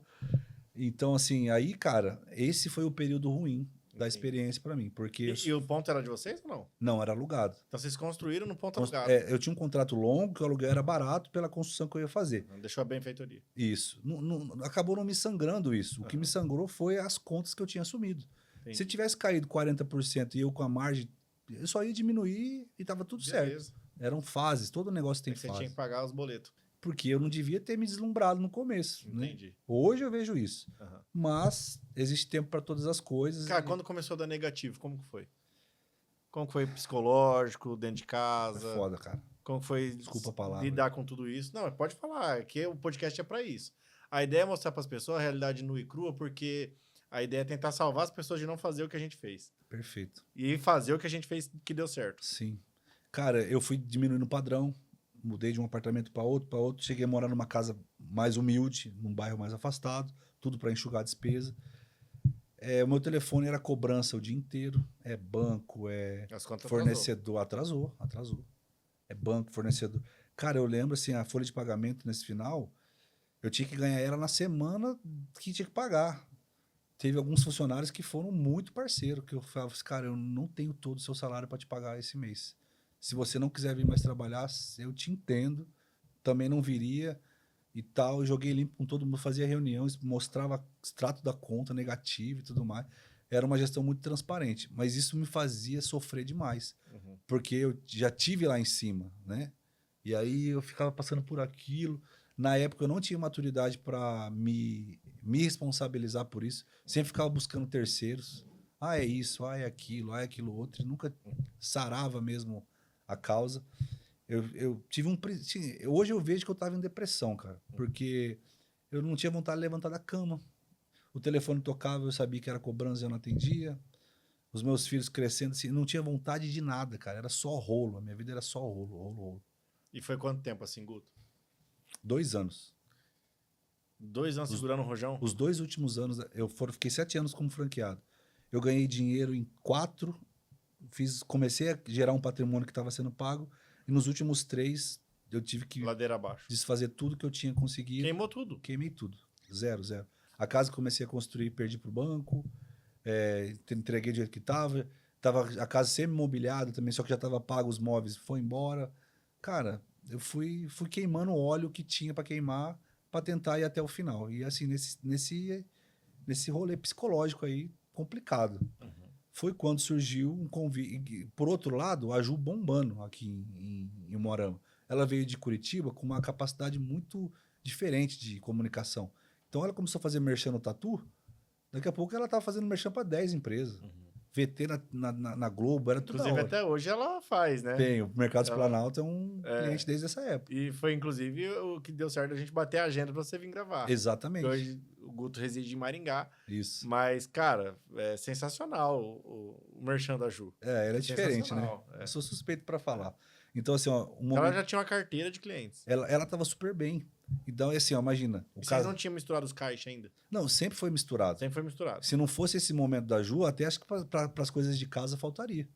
Então, assim, aí, cara, esse foi o período ruim da experiência para mim. Porque e o ponto era de vocês ou não? Não, era alugado. Então vocês construíram no ponto alugado. Eu tinha um contrato longo, que o aluguel era barato pela construção que eu ia fazer. Deixou a benfeitoria. Isso. Acabou não me sangrando isso. O que me sangrou foi as contas que eu tinha assumido. Entendi. Se tivesse caído 40% e eu com a margem, eu só ia diminuir e tava tudo certo. Eram fases, todo negócio tem fase. Você tinha que pagar os boletos. Porque eu não devia ter me deslumbrado no começo. Entendi. Né? Hoje eu vejo isso. Mas existe tempo para todas as coisas. Cara, quando começou a dar negativo, como que foi? Como que foi psicológico, dentro de casa? É foda, cara. Como foi Desculpa a palavra. Lidar com tudo isso? Não, pode falar, que o podcast é para isso. A ideia é mostrar para as pessoas a realidade nua e crua, porque A ideia é tentar salvar as pessoas de não fazer o que a gente fez. Perfeito. E fazer o que a gente fez que deu certo. Sim. Cara, eu fui diminuindo o padrão, mudei de um apartamento para outro, cheguei a morar numa casa mais humilde, num bairro mais afastado, tudo para enxugar a despesa. O meu telefone era cobrança o dia inteiro, é banco, é As contas fornecedor, atrasou. É banco, fornecedor. Cara, eu lembro assim, a folha de pagamento nesse final, eu tinha que ganhar ela na semana que tinha que pagar. Teve alguns funcionários que foram muito parceiros, que eu falava assim, cara, eu não tenho todo o seu salário para te pagar esse mês. Se você não quiser vir mais trabalhar, eu te entendo, também não viria e tal. Eu joguei limpo com todo mundo, fazia reunião, mostrava extrato da conta negativo e tudo mais. Era uma gestão muito transparente, mas isso me fazia sofrer demais, porque eu já tive lá em cima, né? E aí eu ficava passando por aquilo. Na época eu não tinha maturidade para me responsabilizar por isso. Sempre ficava buscando terceiros. Ah, é isso, é aquilo outro. E nunca sarava mesmo a causa. Eu tive hoje eu vejo que eu estava em depressão, cara. Porque eu não tinha vontade de levantar da cama. O telefone tocava, eu sabia que era cobrança e eu não atendia. Os meus filhos crescendo, assim, não tinha vontade de nada, cara. Era só rolo. A minha vida era só rolo, rolo, rolo. E foi quanto tempo assim, Guto? 2 anos. 2 anos segurando o rojão? Os 2 últimos anos, fiquei 7 anos como franqueado. Eu ganhei dinheiro em 4, comecei a gerar um patrimônio que estava sendo pago, e nos últimos 3 eu tive que Ladeira abaixo. desfazer tudo que eu tinha conseguido. Queimou tudo. Queimei tudo. Zero. A casa que comecei a construir, perdi pro banco, entreguei do jeito que estava. Tava a casa semi-mobiliada também, só que já estava pago os móveis, foi embora. Cara, eu fui queimando o óleo que tinha para queimar para tentar ir até o final. E assim, nesse rolê psicológico aí, complicado. Foi quando surgiu um convite. Por outro lado, a Ju bombando aqui em Moarama. Ela veio de Curitiba com uma capacidade muito diferente de comunicação. Então ela começou a fazer merchan no Tatu, daqui a pouco ela estava fazendo merchan para 10 empresas. VT na Globo, era tudo da Inclusive, hora. até hoje ela faz, né? Tem, o Mercados Ela- Planalto é um cliente desde essa época. E foi, inclusive, o que deu certo a gente bater a agenda pra você vir gravar. Exatamente. Porque hoje o Guto reside em Maringá. Isso. Mas, cara, é sensacional o merchan da Ju. Ela é diferente, né? Sensacional, é. Eu sou suspeito para falar. Então, assim, ó, Ela já tinha uma carteira de clientes. ela tava super bem. Então, assim, ó, imagina. E vocês não tinham misturado os caixas ainda? Não, sempre foi misturado. Sempre foi misturado. Se não fosse esse momento da Ju, até acho que para as coisas de casa faltaria.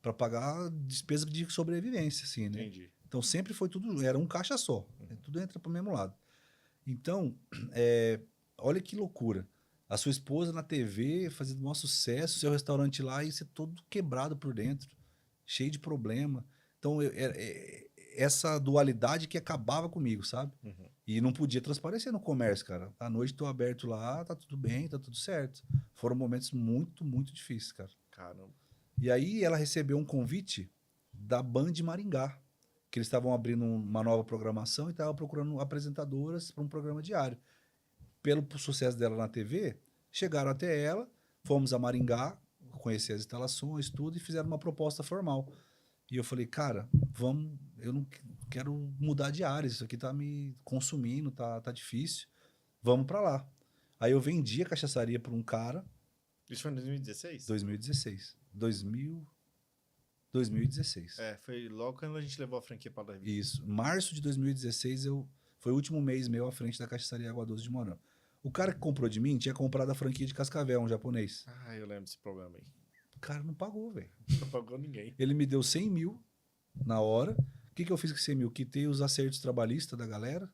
Para pagar despesa de sobrevivência, assim, né? Entendi. Então sempre foi tudo, era um caixa só. Tudo entra para o mesmo lado. Então, olha que loucura. A sua esposa na TV fazendo um maior sucesso, seu restaurante lá e ser todo quebrado por dentro, cheio de problema. Então, essa dualidade que acabava comigo, sabe? E não podia transparecer no comércio, cara. À noite tô aberto lá, tá tudo bem, tá tudo certo. Foram momentos muito, muito difíceis, cara. Caramba. E aí ela recebeu um convite da Band Maringá, que eles estavam abrindo uma nova programação e estavam procurando apresentadoras para um programa diário. Pelo sucesso dela na TV, chegaram até ela, fomos a Maringá, conhecer as instalações, tudo, e fizeram uma proposta formal. E eu falei, cara, vamos, eu não quero mudar de área, isso aqui tá me consumindo, tá difícil, vamos para lá. Aí eu vendi a cachaçaria para um cara. Isso foi em 2016? 2016. Foi logo quando a gente levou a franquia para lá. Isso. Março de 2016 foi o último mês meu à frente da cachaçaria Água Doce de Moarama. O cara que comprou de mim tinha comprado a franquia de Cascavel, um japonês. Ah, eu lembro desse programa aí. O cara não pagou, velho. Não pagou ninguém. Ele me deu 100 mil na hora. O que eu fiz com 100 mil? Quitei os acertos trabalhistas da galera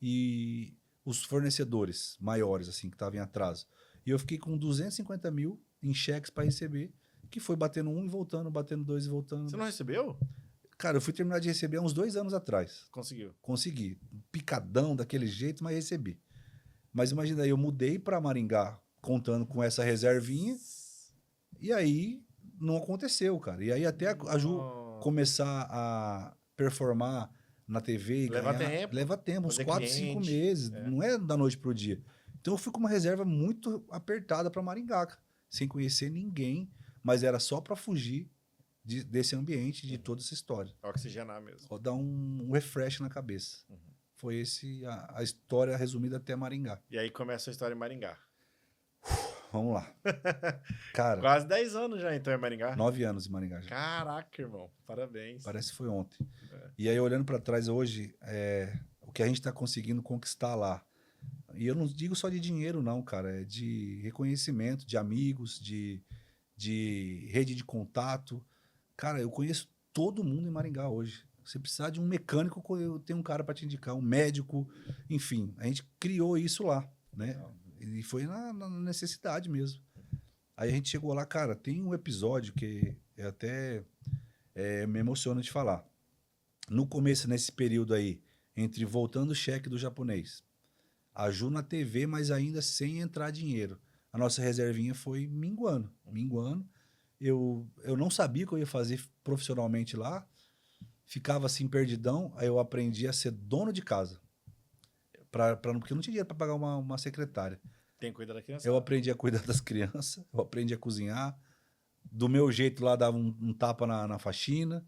e os fornecedores maiores, assim, que estavam em atraso. E eu fiquei com 250 mil em cheques para receber, que foi batendo um e voltando, batendo 2 e voltando. Você não recebeu? Cara, eu fui terminar de receber há uns 2 anos atrás. Conseguiu. Consegui. Picadão daquele jeito, mas recebi. Mas imagina aí, eu mudei para Maringá contando com essa reservinha e aí não aconteceu, cara. E aí até a Ju começar a performar na TV e Leva ganhar, tempo. leva tempo, uns Fazer 4, 5 cliente. meses. Não é da noite pro dia. Então eu fui com uma reserva muito apertada para Maringá, cara, sem conhecer ninguém, mas era só para fugir desse ambiente, de toda essa história. Oxigenar mesmo. Só dar um refresh na cabeça. Foi a história resumida até Maringá. E aí começa a história em Maringá. Vamos lá. Cara, Quase 10 anos já, então, em Maringá. 9 anos em Maringá já. Caraca, irmão. Parabéns. Parece que foi ontem. É. E aí, olhando para trás hoje, o que a gente está conseguindo conquistar lá. E eu não digo só de dinheiro, não, cara. É de reconhecimento, de amigos, de rede de contato. Cara, eu conheço todo mundo em Maringá hoje. Você precisar de um mecânico, eu tenho um cara para te indicar, um médico, enfim. A gente criou isso lá, né? E foi na necessidade mesmo. Aí a gente chegou lá, cara, tem um episódio que até me emociona de falar. No começo, nesse período aí, entre voltando o cheque do japonês, a Ju na TV, mas ainda sem entrar dinheiro. A nossa reservinha foi minguando. Eu não sabia o que eu ia fazer profissionalmente lá. Ficava assim, perdidão. Aí eu aprendi a ser dono de casa. Porque eu não tinha dinheiro para pagar uma secretária. Tem que cuidar da criança. Eu aprendi a cuidar das crianças. Eu aprendi a cozinhar. Do meu jeito lá, dava um tapa na faxina.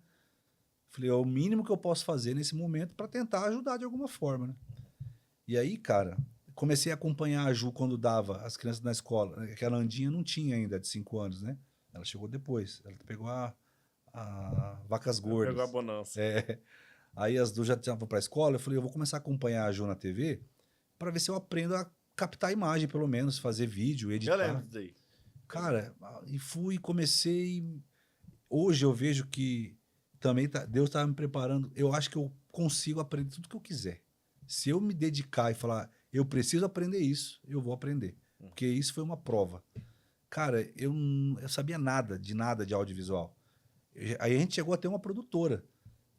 Falei, é o mínimo que eu posso fazer nesse momento para tentar ajudar de alguma forma, né? E aí, cara, comecei a acompanhar a Ju quando dava as crianças na escola. Aquela Andinha não tinha ainda de 5 anos, né? Ela chegou depois. Ela pegou a Vacas Gordas. Pegou a bonança. Aí as duas já estavam para a escola. Eu falei, eu vou começar a acompanhar a Ju na TV para ver se eu aprendo a captar a imagem, pelo menos, fazer vídeo, editar. Eu lembro disso aí. Cara, e fui, comecei. Hoje eu vejo que também Deus estava me preparando. Eu acho que eu consigo aprender tudo que eu quiser. Se eu me dedicar e falar, eu preciso aprender isso, eu vou aprender. Porque isso foi uma prova. Cara, eu sabia nada de audiovisual. Aí a gente chegou a ter uma produtora.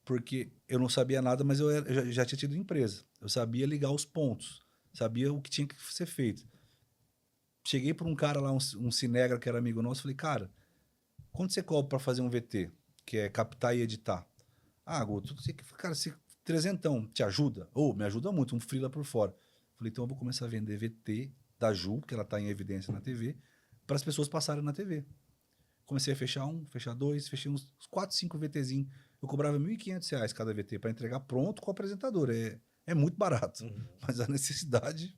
Porque eu não sabia nada, mas eu já tinha tido empresa. Eu sabia ligar os pontos. Sabia o que tinha que ser feito. Cheguei para um cara lá, um cinegra que era amigo nosso, falei, cara, quanto você cobra para fazer um VT? Que é captar e editar. Ah, Guto, cara, se 300 te ajuda? Me ajuda muito, um freela por fora. Falei, então eu vou começar a vender VT da Ju, que ela está em evidência na TV, para as pessoas passarem na TV. Comecei a fechar fechar dois, fechei uns 4, 5 VTzinhos. Eu cobrava R$1.500 cada VT para entregar pronto com o apresentador. É muito barato, mas a necessidade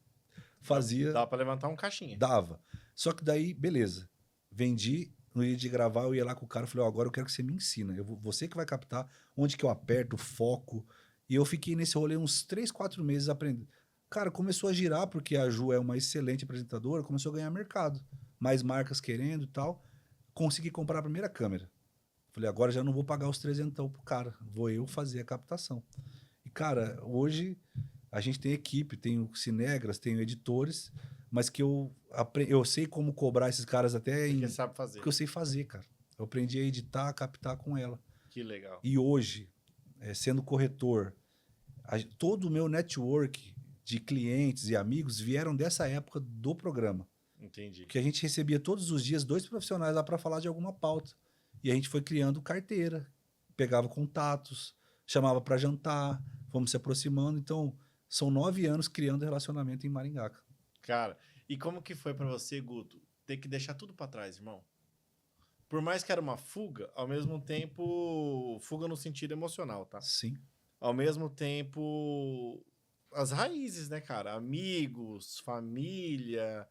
fazia... Dava para levantar um caixinha. Dava. Só que daí, beleza. Vendi, no dia de gravar, eu ia lá com o cara e falei, agora eu quero que você me ensina. Você que vai captar onde que eu aperto, o foco. E eu fiquei nesse rolê uns 3, 4 meses aprendendo. Cara, começou a girar, porque a Ju é uma excelente apresentadora, começou a ganhar mercado. Mais marcas querendo e tal. Consegui comprar a primeira câmera. Falei, agora já não vou pagar os 300 pro cara. Vou eu fazer a captação. E, cara, hoje a gente tem equipe, tenho cinegras, tenho editores, mas que eu sei como cobrar esses caras até Porque sabe fazer. Porque eu sei fazer, cara. Eu aprendi a editar, a captar com ela. Que legal. E hoje, sendo corretor, todo o meu network de clientes e amigos vieram dessa época do programa. Entendi. Porque a gente recebia todos os dias 2 profissionais lá para falar de alguma pauta. E a gente foi criando carteira, pegava contatos, chamava para jantar, fomos se aproximando. Então, são 9 anos criando relacionamento em Maringá. Cara, e como que foi para você, Guto, ter que deixar tudo para trás, irmão? Por mais que era uma fuga, ao mesmo tempo, fuga no sentido emocional, tá? Sim. Ao mesmo tempo, as raízes, né, cara? Amigos, família.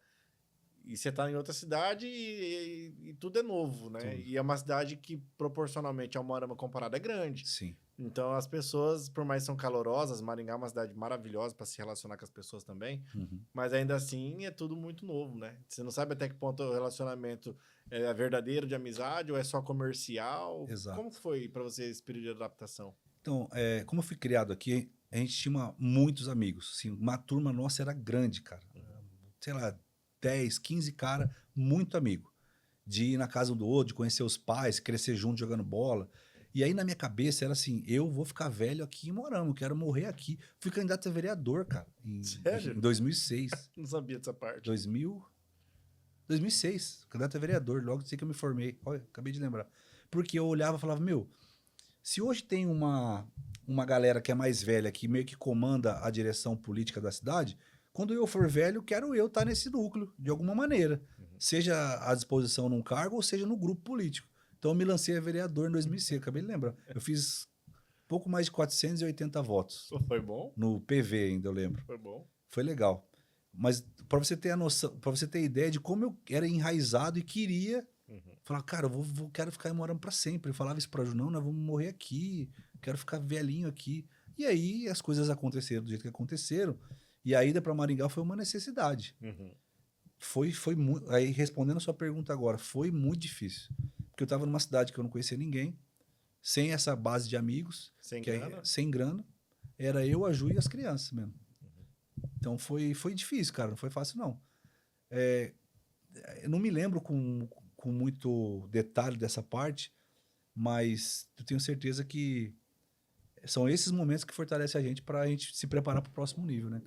E você tá em outra cidade e tudo é novo, né? Tudo. E é uma cidade que, proporcionalmente ao Moarama comparado, é grande. Sim. Então, as pessoas, por mais que são calorosas, Maringá é uma cidade maravilhosa para se relacionar com as pessoas também, mas ainda assim é tudo muito novo, né? Você não sabe até que ponto o relacionamento é verdadeiro de amizade ou é só comercial. Exato. Como foi para você esse período de adaptação? Então, como eu fui criado aqui, a gente tinha muitos amigos. Assim, uma turma nossa era grande, cara. Sei lá, 10, 15 cara, muito amigo. De ir na casa um do outro, de conhecer os pais, crescer junto jogando bola. E aí na minha cabeça era assim, eu vou ficar velho aqui em Moarama, eu quero morrer aqui. Fui candidato a vereador, cara, Sério? em 2006. Não sabia dessa parte. 2006, candidato a vereador, logo sei que eu me formei. Olha, acabei de lembrar. Porque eu olhava e falava, se hoje tem uma galera que é mais velha, que meio que comanda a direção política da cidade, quando eu for velho, quero eu estar nesse núcleo, de alguma maneira. Seja à disposição num cargo, ou seja no grupo político. Então eu me lancei a vereador em 2006, acabei de lembrar. Eu fiz pouco mais de 480 votos. Foi bom? No PV ainda, eu lembro. Foi bom. Foi legal. Mas para você ter a noção, para você ter a ideia de como eu era enraizado e queria falar, cara, quero ficar morando para sempre. Eu falava isso para Ju, não, nós vamos morrer aqui, quero ficar velhinho aqui. E aí as coisas aconteceram do jeito que aconteceram. E a ida para Maringá foi uma necessidade. Foi muito. Aí, respondendo a sua pergunta agora, foi muito difícil. Porque eu estava numa cidade que eu não conhecia ninguém, sem essa base de amigos, Sem que grana? sem grana. Era eu, a Ju e as crianças mesmo. Então foi difícil, cara. Não foi fácil, não. Eu não me lembro com muito detalhe dessa parte, mas eu tenho certeza que são esses momentos que fortalecem a gente para a gente se preparar para o próximo nível, né?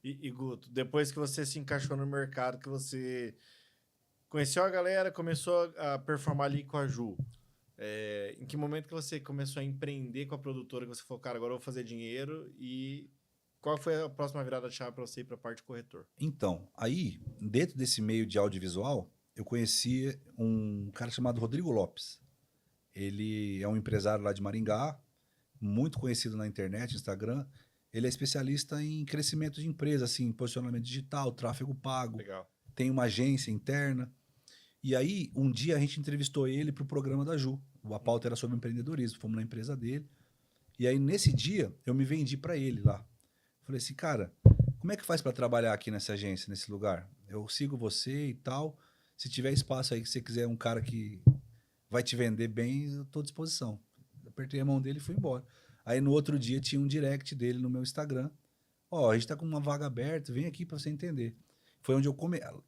E Guto, depois que você se encaixou no mercado, que você conheceu a galera, começou a performar ali com a Ju, em que momento que você começou a empreender com a produtora, que você falou, cara, agora eu vou fazer dinheiro, e qual foi a próxima virada de chave para você ir para a parte de corretor? Então, aí, dentro desse meio de audiovisual, eu conheci um cara chamado Rodrigo Lopes. Ele é um empresário lá de Maringá, muito conhecido na internet, Instagram. Ele é especialista em crescimento de empresa, assim, posicionamento digital, tráfego pago. Legal. Tem uma agência interna. E aí, um dia a gente entrevistou ele para o programa da Ju. A pauta era sobre empreendedorismo. Fomos na empresa dele. E aí, nesse dia, eu me vendi para ele lá. Falei assim, cara, como é que faz para trabalhar aqui nessa agência, nesse lugar? Eu sigo você e tal. Se tiver espaço aí que você quiser um cara que vai te vender bem, eu estou à disposição. Apertei a mão dele e fui embora. Aí no outro dia tinha um direct dele no meu Instagram. Ó, a gente tá com uma vaga aberta, vem aqui para você entender. Foi onde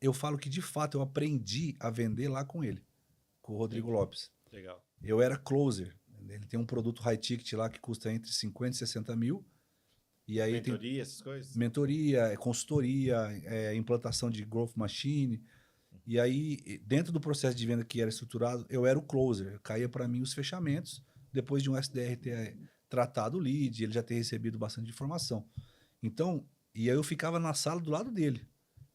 eu falo que de fato eu aprendi a vender lá com ele, com o Rodrigo Lopes. Legal. Eu era closer. Ele tem um produto high ticket lá que custa entre 50 e 60 mil. E aí Mentoria, essas coisas? Mentoria, consultoria, implantação de growth machine. E aí, dentro do processo de venda que era estruturado, eu era o closer. Caía para mim os fechamentos, depois de um SDR ter tratado o lead, ele já ter recebido bastante informação. Então, e aí eu ficava na sala do lado dele.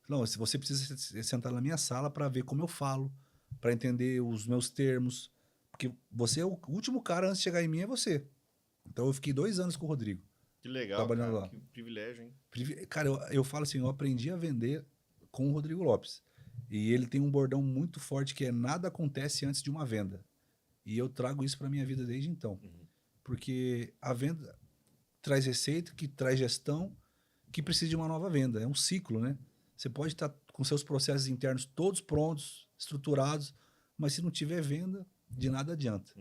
Não, se você precisa sentar na minha sala para ver como eu falo, para entender os meus termos, porque você é o último cara antes de chegar em mim, é você. Então eu fiquei 2 anos com o Rodrigo. Que legal, trabalhando cara. lá. Que privilégio, hein? Cara, eu falo assim, eu aprendi a vender com o Rodrigo Lopes. E ele tem um bordão muito forte que é nada acontece antes de uma venda. E eu trago isso para minha vida desde então. Porque a venda traz receita, que traz gestão, que precisa de uma nova venda. É um ciclo, né? Você pode estar com seus processos internos todos prontos, estruturados, mas se não tiver venda, de nada adianta.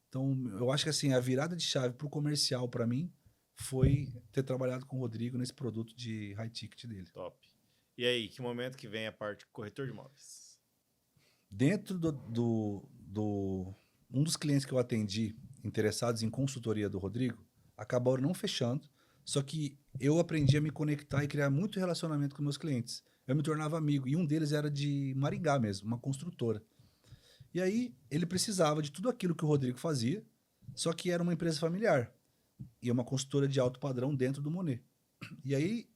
Então, eu acho que assim, a virada de chave para o comercial, para mim, foi ter trabalhado com o Rodrigo nesse produto de high ticket dele. Top. E aí, que momento que vem a parte corretor de imóveis? Dentro um dos clientes que eu atendi, interessados em consultoria do Rodrigo, acabaram não fechando, só que eu aprendi a me conectar e criar muito relacionamento com meus clientes. Eu me tornava amigo, e um deles era de Maringá mesmo, uma construtora. E aí, ele precisava de tudo aquilo que o Rodrigo fazia, só que era uma empresa familiar. E uma consultora de alto padrão dentro do Monet. E aí,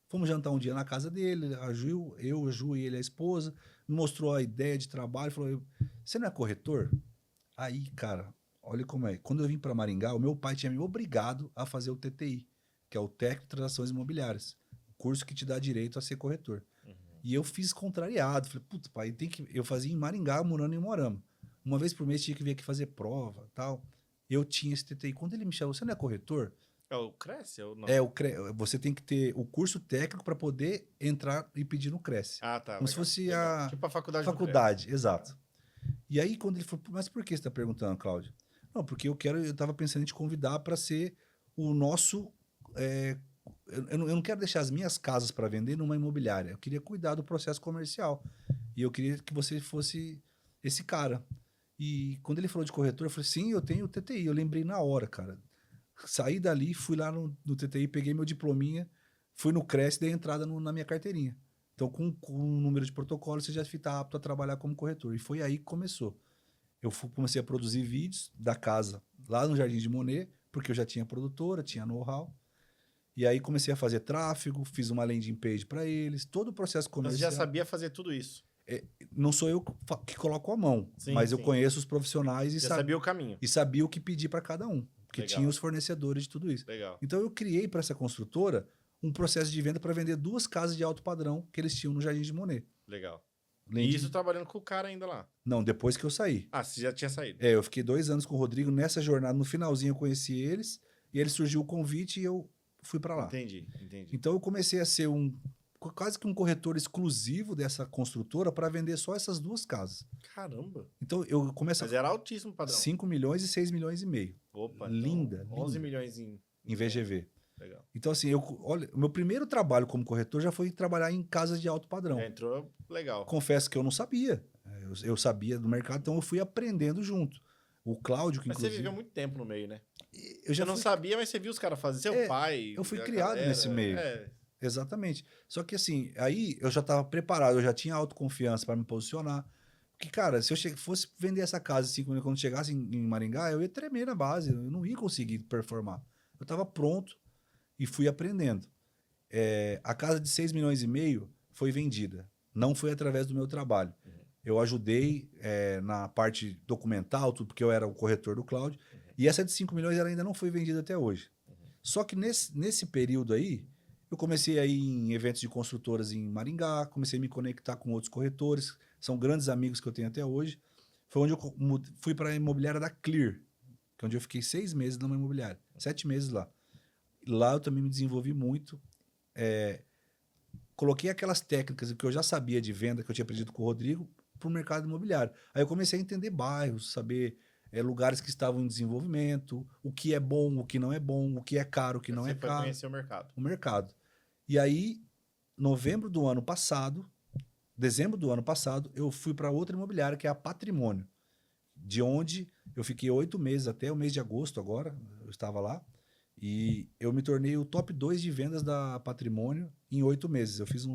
fomos jantar um dia na casa dele, a Ju e ele, a esposa, me mostrou a ideia de trabalho, falou, você não é corretor? Aí, cara, olha como é. Quando eu vim para Maringá, o meu pai tinha me obrigado a fazer o TTI, que é o Técnico de Transações Imobiliárias, o curso que te dá direito a ser corretor. E eu fiz contrariado, falei, puta, pai, eu fazia em Maringá, morando em Moarama. Uma vez por mês tinha que vir aqui fazer prova e tal. Eu tinha esse TTI. Quando ele me chamou, você não é corretor? É o Cresce? Ou não? Você tem que ter o curso técnico para poder entrar e pedir no Cresce. Ah, tá. Como se fosse a tipo a faculdade. faculdade, exato. E aí, quando ele falou, mas por que você está perguntando, Cláudio? Não, porque eu estava pensando em te convidar para ser o nosso. Eu não quero deixar as minhas casas para vender numa imobiliária. Eu queria cuidar do processo comercial. E eu queria que você fosse esse cara. E quando ele falou de corretor, eu falei, sim, eu tenho o TTI. Eu lembrei na hora, cara. Saí dali, fui lá no TTI, peguei meu diplominha, fui no Cresce e dei entrada na minha carteirinha. Então, com o número de protocolo, você já está apto a trabalhar como corretor. E foi aí que começou. Eu comecei a produzir vídeos da casa lá no Jardim de Monet, porque eu já tinha produtora, tinha know-how. E aí comecei a fazer tráfego, fiz uma landing page para eles, todo o processo comercial. Você já sabia fazer tudo isso? Não sou eu que coloco a mão, mas eu conheço os profissionais e sabia o caminho. E sabia o que pedir para cada um, porque tinha os fornecedores de tudo isso. Legal. Então eu criei para essa construtora um processo de venda para vender 2 casas de alto padrão que eles tinham no Jardim de Monet. Legal. Além E de- isso trabalhando com o cara ainda lá. Não, depois que eu saí. Ah, você já tinha saído. Eu fiquei 2 anos com o Rodrigo nessa jornada. No finalzinho eu conheci eles e ele surgiu o convite e eu fui para lá. Entendi. Então eu comecei a ser quase que um corretor exclusivo dessa construtora para vender só essas 2 casas. Caramba. Então eu começo Mas era altíssimo o padrão. 5 milhões e 6 milhões e meio. Opa, Linda, então, 11 linda. milhões em VGV. Legal. Então, assim, olha, o meu primeiro trabalho como corretor já foi trabalhar em casas de alto padrão. Já entrou legal. Confesso que eu não sabia. Eu sabia do mercado, então eu fui aprendendo junto. O Cláudio, que Mas inclusive... você viveu muito tempo no meio, né? Eu já não fui... sabia, mas você viu os caras fazer. Seu pai. Eu fui a criado galera, nesse meio. Exatamente. Só que assim, aí eu já estava preparado, eu já tinha autoconfiança para me posicionar. Porque, cara, se eu fosse vender essa casa assim, quando chegasse em Maringá, eu ia tremer na base, eu não ia conseguir performar. Eu estava pronto e fui aprendendo. A casa de 6 milhões e meio foi vendida. Não foi através do meu trabalho. Eu ajudei na parte documental, tudo, porque eu era o corretor do Cláudio. E essa de 5 milhões ela ainda não foi vendida até hoje. Só que nesse período aí, eu comecei a ir em eventos de construtoras em Maringá, comecei a me conectar com outros corretores, são grandes amigos que eu tenho até hoje. Foi onde eu fui para a imobiliária da Clear, que é onde eu fiquei 6 meses numa imobiliária, 7 meses lá. Lá eu também me desenvolvi muito. Coloquei aquelas técnicas que eu já sabia de venda, que eu tinha aprendido com o Rodrigo, para o mercado imobiliário. Aí eu comecei a entender bairros, saber lugares que estavam em desenvolvimento, o que é bom, o que não é bom, o que é caro, o que não é caro. Você foi conhecer o mercado. O mercado. E aí, dezembro do ano passado, eu fui para outra imobiliária, que é a Patrimônio, de onde eu fiquei 8 meses, até o mês de agosto agora, eu estava lá, e eu me tornei o top 2 de vendas da Patrimônio em 8 meses. Eu fiz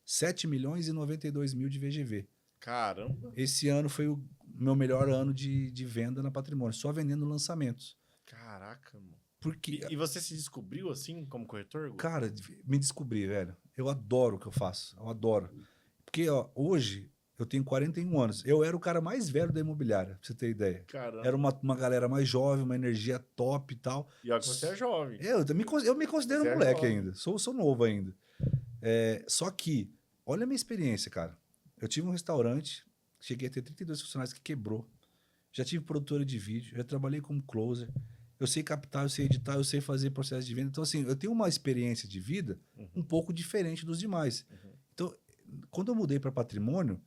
7 milhões e 92 mil de VGV. Caramba. Esse ano foi o meu melhor ano de venda na Patrimônio, só vendendo lançamentos. Caraca, mano. Porque, E você se descobriu assim como corretor? cara, me descobri, velho. Eu adoro o que eu faço. Eu adoro. Porque ó, hoje eu tenho 41 anos. Eu era o cara mais velho da imobiliária, pra você ter ideia. Caramba. Era uma galera mais jovem, uma energia top e tal. E olha que você é jovem. Eu me considero Você é moleque jovem. ainda. Sou novo ainda. Só que, olha a minha experiência, cara. Eu tive um restaurante, cheguei a ter 32 funcionários que quebrou. Já tive produtora de vídeo, já trabalhei como closer. Eu sei captar, eu sei editar, eu sei fazer processo de venda. Então, assim, eu tenho uma experiência de vida um pouco diferente dos demais. Então, quando eu mudei para Patrimônio,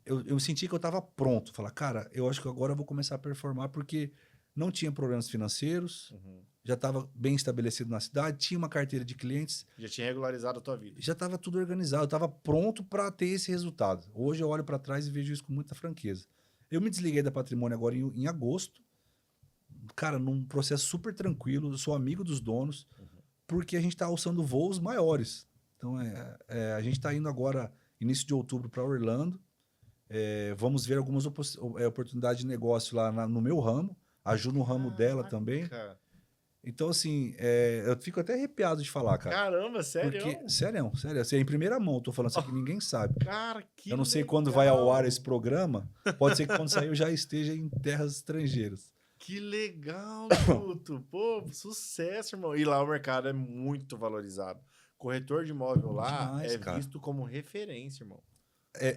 eu senti que eu estava pronto. Falar, cara, eu acho que agora eu vou começar a performar porque não tinha problemas financeiros, já estava bem estabelecido na cidade, tinha uma carteira de clientes. Já tinha regularizado a tua vida. Já estava tudo organizado, eu estava pronto para ter esse resultado. Hoje eu olho para trás e vejo isso com muita franqueza. Eu me desliguei da Patrimônio agora em agosto, cara, num processo super tranquilo, eu sou amigo dos donos, porque a gente está alçando voos maiores. Então, a gente está indo agora, início de outubro, para Orlando. Vamos ver algumas oportunidades de negócio lá no meu ramo, a Ju no ramo dela também. Então, assim, eu fico até arrepiado de falar, cara. Caramba, sério? Porque, sério. Assim, em primeira mão, tô falando isso aqui, ninguém sabe. Cara, que Eu não sei legal. quando vai ao ar esse programa, pode ser que quando sair eu já esteja em terras estrangeiras. Que legal, Guto. Pô, sucesso, irmão. E lá o mercado é muito valorizado. Corretor de imóvel lá Demais, cara. visto como referência, irmão.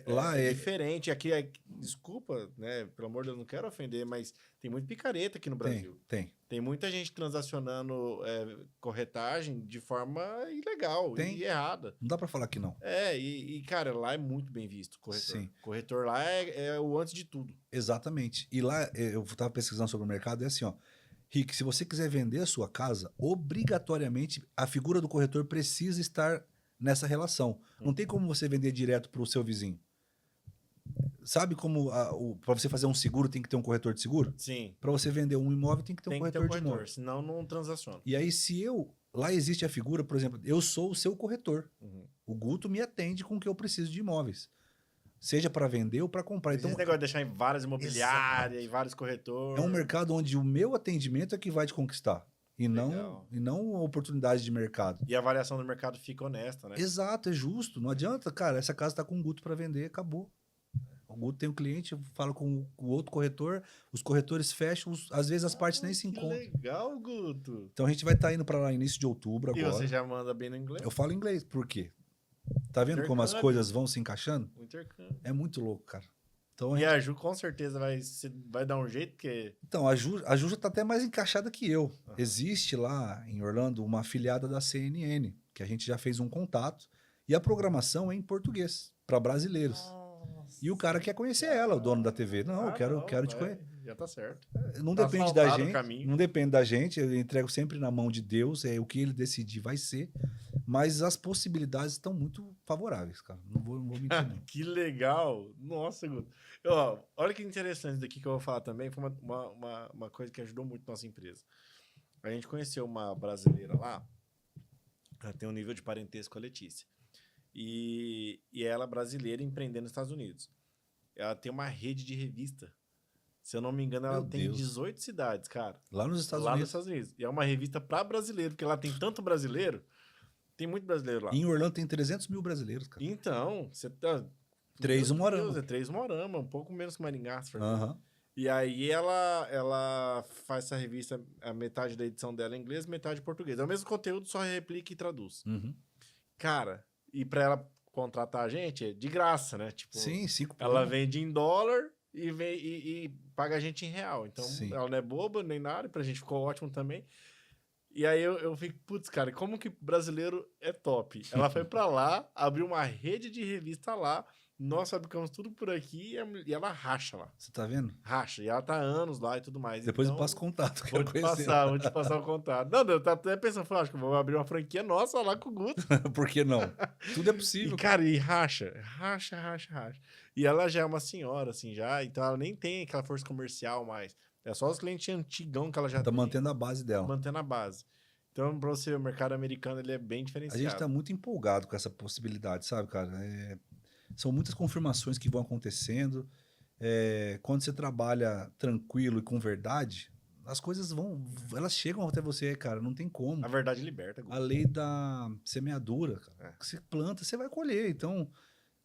Lá É diferente. Aqui, desculpa, né? Pelo amor de Deus, não quero ofender, mas tem muito picareta aqui no Brasil. Tem muita gente transacionando corretagem de forma ilegal e errada. Não dá pra falar que não. Cara, lá é muito bem visto, corretor. Sim. Corretor lá é o antes de tudo. Exatamente. E lá, eu tava pesquisando sobre o mercado, é assim, ó. Rick, se você quiser vender a sua casa, obrigatoriamente a figura do corretor precisa estar nessa relação. Não tem como você vender direto para o seu vizinho. Sabe como para você fazer um seguro tem que ter um corretor de seguro? Sim. Para você vender um imóvel tem que ter um corretor de imóvel. Senão não transaciona. E aí lá existe a figura, por exemplo, eu sou o seu corretor. O Guto me atende com o que eu preciso de imóveis. Seja para vender ou para comprar. Então, esse negócio de deixar em várias imobiliárias e vários corretores. É um mercado onde o meu atendimento é que vai te conquistar. E não a oportunidade de mercado. E a avaliação do mercado fica honesta, né? Exato, é justo. Não adianta, cara, essa casa está com um Guto para vender, acabou. O Guto tem um cliente, eu falo com o outro corretor, os corretores fecham, às vezes as partes nem se Que encontram. legal, Guto. Então a gente vai estar indo para lá início de outubro E agora. você já manda bem no inglês? Eu falo inglês, por quê? Tá vendo como as Intercâmbio. coisas vão se encaixando? O intercâmbio. É muito louco, cara. Então, E a Ju com certeza vai dar um jeito, porque... então a Ju já tá até mais encaixada que eu. Existe lá em Orlando uma afiliada da CNN, que a gente já fez um contato, e a programação é em português, para brasileiros. E o cara quer conhecer ela, o dono da TV. Não, eu quero te conhecer. Já tá certo. Não Tá depende da salvado o gente. caminho. Não depende da gente. Eu entrego sempre na mão de Deus. É o que ele decidir vai ser. Mas as possibilidades estão muito favoráveis, cara. Não vou mentir, não. Que legal. Nossa, Guto. Ó, olha que interessante daqui que eu vou falar também. Foi uma coisa que ajudou muito nossa empresa. A gente conheceu uma brasileira lá. Ela tem um nível de parentesco com a Letícia. E ela é brasileira empreendendo nos Estados Unidos. Ela tem uma rede de revista. Se eu não me engano, ela Meu tem Deus. 18 cidades, cara. Lá nos Estados Lá nos Unidos. Estados Unidos. E é uma revista para brasileiro, porque lá tem tanto brasileiro. Tem muito brasileiro lá. Em Orlando tem 300 mil brasileiros, cara. Então, você tá... 3 Meu Umuarama. Deus, é 3 Umuarama, um pouco menos que Maringá. Se for ver. Aham. E aí ela faz essa revista, a metade da edição dela é em inglês, metade em português. É o mesmo conteúdo, só replica e traduz. Uhum. Cara, e pra ela contratar a gente, é de graça, né? Tipo, Sim, 5 por ela um. vende em dólar e paga a gente em real. Então, Sim. ela não é boba nem nada, pra gente ficou ótimo também. E aí eu fico, putz, cara, como que brasileiro é top? Ela foi pra lá, abriu uma rede de revista lá, nós fabricamos tudo por aqui e ela racha lá. Você tá vendo? Racha. E ela tá há anos lá e tudo mais. Depois então, eu passo contato. Vou Quero te conhecer. vou te passar o contato. Não, eu tava até pensando, falei, acho que eu vou abrir uma franquia nossa lá com o Guto. Por que não? Tudo é E, possível. cara, e racha. E ela já é uma senhora, assim, já. Então ela nem tem aquela força comercial mais. É só os clientes antigão que ela já Tá tem. mantendo a base dela. Mantendo a base. Então, pra você ver, o mercado americano, ele é bem A diferenciado. gente tá muito empolgado com essa possibilidade, sabe, cara? São muitas confirmações que vão acontecendo. Quando você trabalha tranquilo e com verdade, as coisas elas chegam até você, cara. Não tem como. A verdade liberta, Guto. A lei da semeadura, cara. Você planta, você vai colher. Então,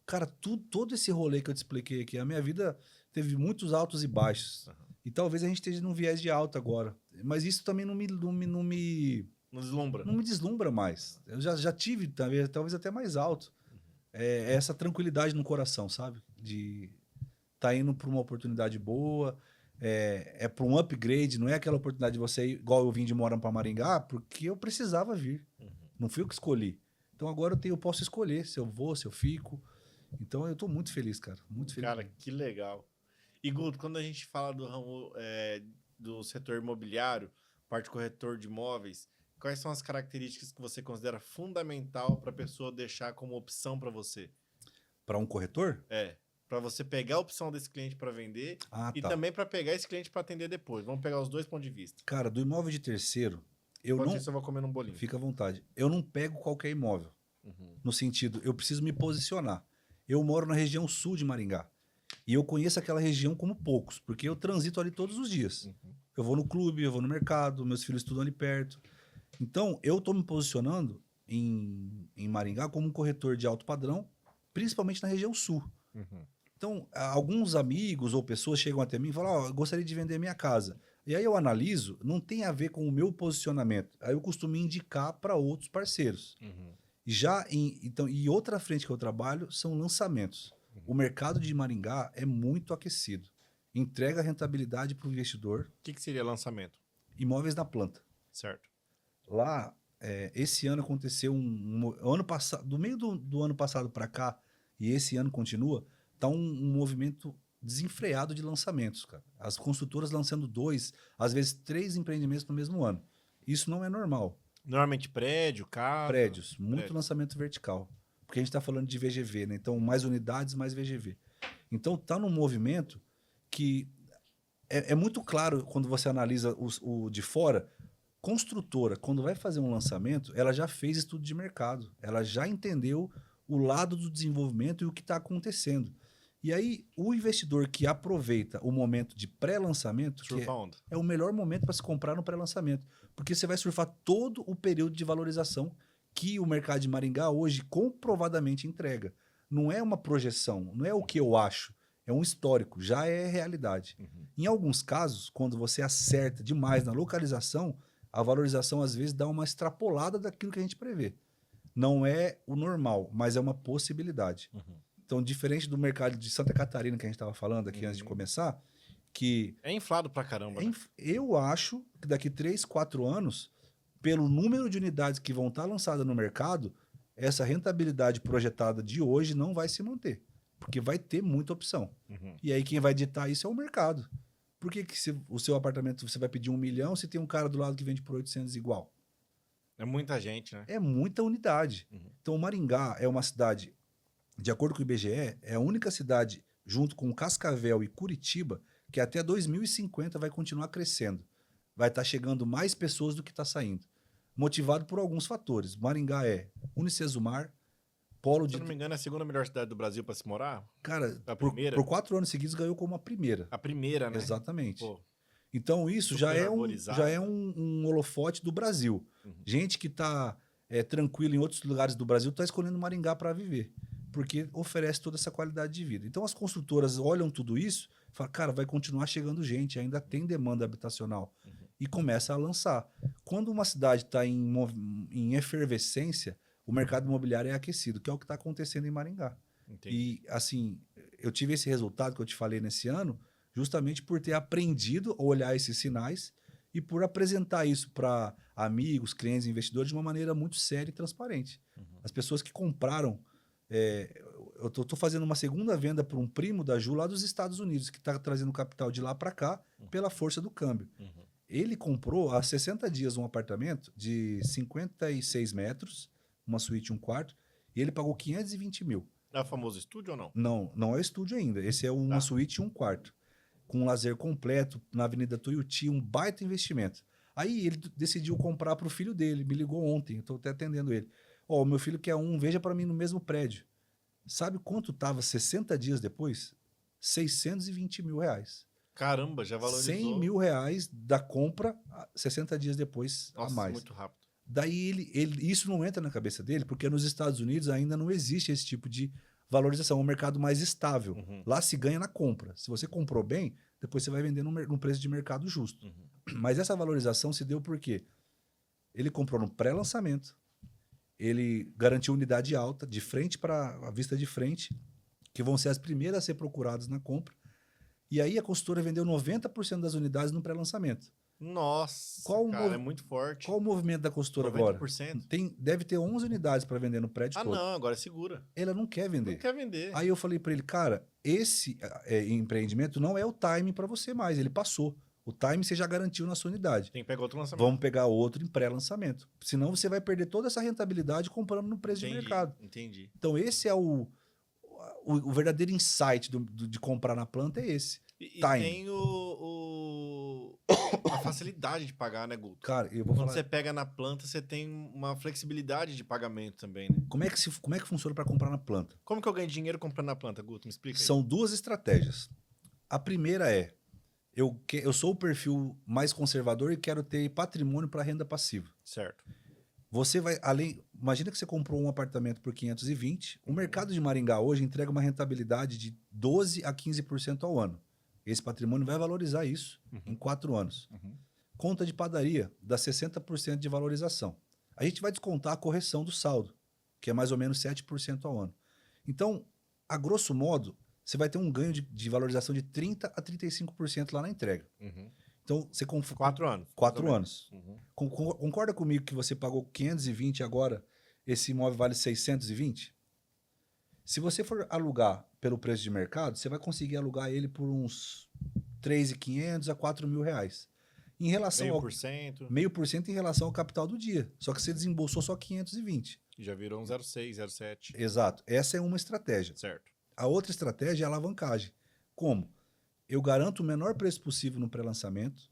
cara, todo esse rolê que eu te expliquei aqui, a minha vida teve muitos altos e baixos. Uhum. E talvez a gente esteja num viés de alta agora. Mas isso também não me Não deslumbra. não me deslumbra mais. Eu já tive, talvez até mais alto. É essa tranquilidade no coração, sabe? De tá indo para uma oportunidade boa, para um upgrade, não é aquela oportunidade de você ir, igual eu vim de Moarama para Maringá, porque eu precisava vir. Não fui eu que escolhi. Então agora eu posso escolher se eu vou, se eu fico. Então eu tô muito feliz, cara. Muito feliz. Cara, que legal. E, Guto, quando a gente fala do ramo do setor imobiliário, parte corretor de imóveis, quais são as características que você considera fundamental para a pessoa deixar como opção para você? Para um corretor? Para você pegar a opção desse cliente para vender e tá. também para pegar esse cliente para atender depois. Vamos pegar os dois pontos de vista. Cara, do imóvel de terceiro, eu Enquanto não... isso, eu vou comer um bolinho. Fica à vontade. Eu não pego qualquer imóvel. No sentido, eu preciso me posicionar. Eu moro na região sul de Maringá. E eu conheço aquela região como poucos, porque eu transito ali todos os dias. Eu vou no clube, eu vou no mercado, meus filhos estudam ali perto. Então, eu estou me posicionando em Maringá como um corretor de alto padrão, principalmente na região sul. Então, alguns amigos ou pessoas chegam até mim e falam, eu gostaria de vender minha casa. E aí eu analiso, não tem a ver com o meu posicionamento. Aí eu costumo indicar para outros parceiros. E outra frente que eu trabalho são lançamentos. O mercado de Maringá é muito aquecido. Entrega rentabilidade para o investidor. O que seria lançamento? Imóveis na planta. Certo. Lá, esse ano aconteceu ano passado, do meio do ano passado para cá, e esse ano continua, tá um movimento desenfreado de lançamentos, cara. As construtoras lançando 2, às vezes 3 empreendimentos no mesmo ano. Isso não é normal. Normalmente prédio, casa... Prédios, muito lançamento vertical. Porque a gente está falando de VGV, né? Então, mais unidades, mais VGV. Então, tá num movimento que é muito claro quando você analisa o de fora. Construtora, quando vai fazer um lançamento, ela já fez estudo de mercado. Ela já entendeu o lado do desenvolvimento e o que está acontecendo. E aí, o investidor que aproveita o momento de pré-lançamento, que é o melhor momento para se comprar no pré-lançamento. Porque você vai surfar todo o período de valorização que o mercado de Maringá hoje comprovadamente entrega. Não é uma projeção, não é o que eu acho, É um histórico, já é realidade. Em alguns casos, quando você acerta demais na localização, a valorização às vezes dá uma extrapolada daquilo que a gente prevê. Não é o normal, mas é uma possibilidade. Então, diferente do mercado de Santa Catarina que a gente estava falando aqui antes de começar, que É inflado pra caramba, né? eu acho que daqui 3, 4 anos, pelo número de unidades que vão estar lançadas no mercado, essa rentabilidade projetada de hoje não vai se manter, porque vai ter muita opção. E aí quem vai ditar isso é o mercado. Por que o seu apartamento você vai pedir 1 milhão se tem um cara do lado que vende por 800 igual? É muita gente, né? É muita unidade. Então, Maringá é uma cidade, de acordo com o IBGE, é a única cidade, junto com Cascavel e Curitiba, que até 2050 vai continuar crescendo. Vai estar chegando mais pessoas do que está saindo. Motivado por alguns fatores. Maringá é Unicesumar, polo Se de... eu não me engano, é a segunda melhor cidade do Brasil pra se morar? Cara, A primeira? por 4 anos seguidos ganhou como a primeira. A primeira, né? Exatamente. Pô, Então, isso super já arborizado. é um holofote do Brasil. Gente que está tranquila em outros lugares do Brasil está escolhendo Maringá para viver, porque oferece toda essa qualidade de vida. Então, as construtoras olham tudo isso e falam, cara, vai continuar chegando gente, ainda tem demanda habitacional. E começa a lançar. Quando uma cidade está em efervescência, o mercado imobiliário é aquecido, que é o que está acontecendo em Maringá. Entendi. E, assim, eu tive esse resultado que eu te falei nesse ano, justamente por ter aprendido a olhar esses sinais e por apresentar isso para amigos, clientes, investidores de uma maneira muito séria e transparente. As pessoas que compraram... eu estou fazendo uma segunda venda para um primo da Ju lá dos Estados Unidos, que está trazendo capital de lá para cá pela força do câmbio. Ele comprou há 60 dias um apartamento de 56 metros, uma suíte e um quarto, e ele pagou 520 mil. É o famoso estúdio ou não? Não, não é estúdio ainda. Esse é uma suíte e um quarto. Com um lazer completo, na Avenida Tuiuti, um baita investimento. Aí ele decidiu comprar para o filho dele. Me ligou ontem, estou até atendendo ele. Ó, meu filho quer um, veja para mim no mesmo prédio. Sabe quanto estava 60 dias depois? 620 mil reais. Caramba, já valorizou. 100 mil reais da compra 60 dias depois Nossa, a mais. muito rápido. Daí isso não entra na cabeça dele, porque nos Estados Unidos ainda não existe esse tipo de valorização, é um mercado mais estável. Lá se ganha na compra. Se você comprou bem, depois você vai vender num preço de mercado justo. Mas essa valorização se deu por quê? Ele comprou no pré-lançamento, ele garantiu unidade alta, de frente para a vista de frente, que vão ser as primeiras a ser procuradas na compra. E aí a consultora vendeu 90% das unidades no pré-lançamento. Nossa, cara, é muito forte. Qual o movimento da consultora 90%? agora? Deve ter 11 unidades para vender no prédio todo. Não, agora segura. Ela não quer vender. Não quer vender. Aí eu falei para ele, cara, esse empreendimento não é o time para você mais, ele passou. O time você já garantiu na sua unidade. Tem que pegar outro lançamento. Vamos pegar outro em pré-lançamento. Senão você vai perder toda essa rentabilidade comprando no preço de mercado. Entendi. Então esse é o verdadeiro insight de comprar na planta, é esse. E tem a facilidade de pagar, né, Guto? Cara, eu vou Quando falar... você pega na planta, você tem uma flexibilidade de pagamento também, né? Como é que funciona para comprar na planta? Como que eu ganho dinheiro comprando na planta, Guto? Me explica aí. São duas estratégias. A primeira é, eu sou o perfil mais conservador e quero ter patrimônio para renda passiva. Certo. Você vai, imagina que você comprou um apartamento por 520, o mercado de Maringá hoje entrega uma rentabilidade de 12% a 15% ao ano. Esse patrimônio vai valorizar isso em 4 anos. Conta de padaria dá 60% de valorização. A gente vai descontar a correção do saldo, que é mais ou menos 7% ao ano. Então, a grosso modo, você vai ter um ganho de valorização de 30% a 35% lá na entrega. Então, você 4 anos. 4 anos. Concorda comigo que você pagou 520 agora, esse imóvel vale 620? Se você for alugar pelo preço de mercado, você vai conseguir alugar ele por uns 3.500 a 4 mil reais. Em relação meio por cento em relação ao capital do dia. Só que você desembolsou só 520. E já virou um 0,6, 0,7. Exato. Essa é uma estratégia. Certo. A outra estratégia é a alavancagem. Como? Eu garanto o menor preço possível no pré-lançamento.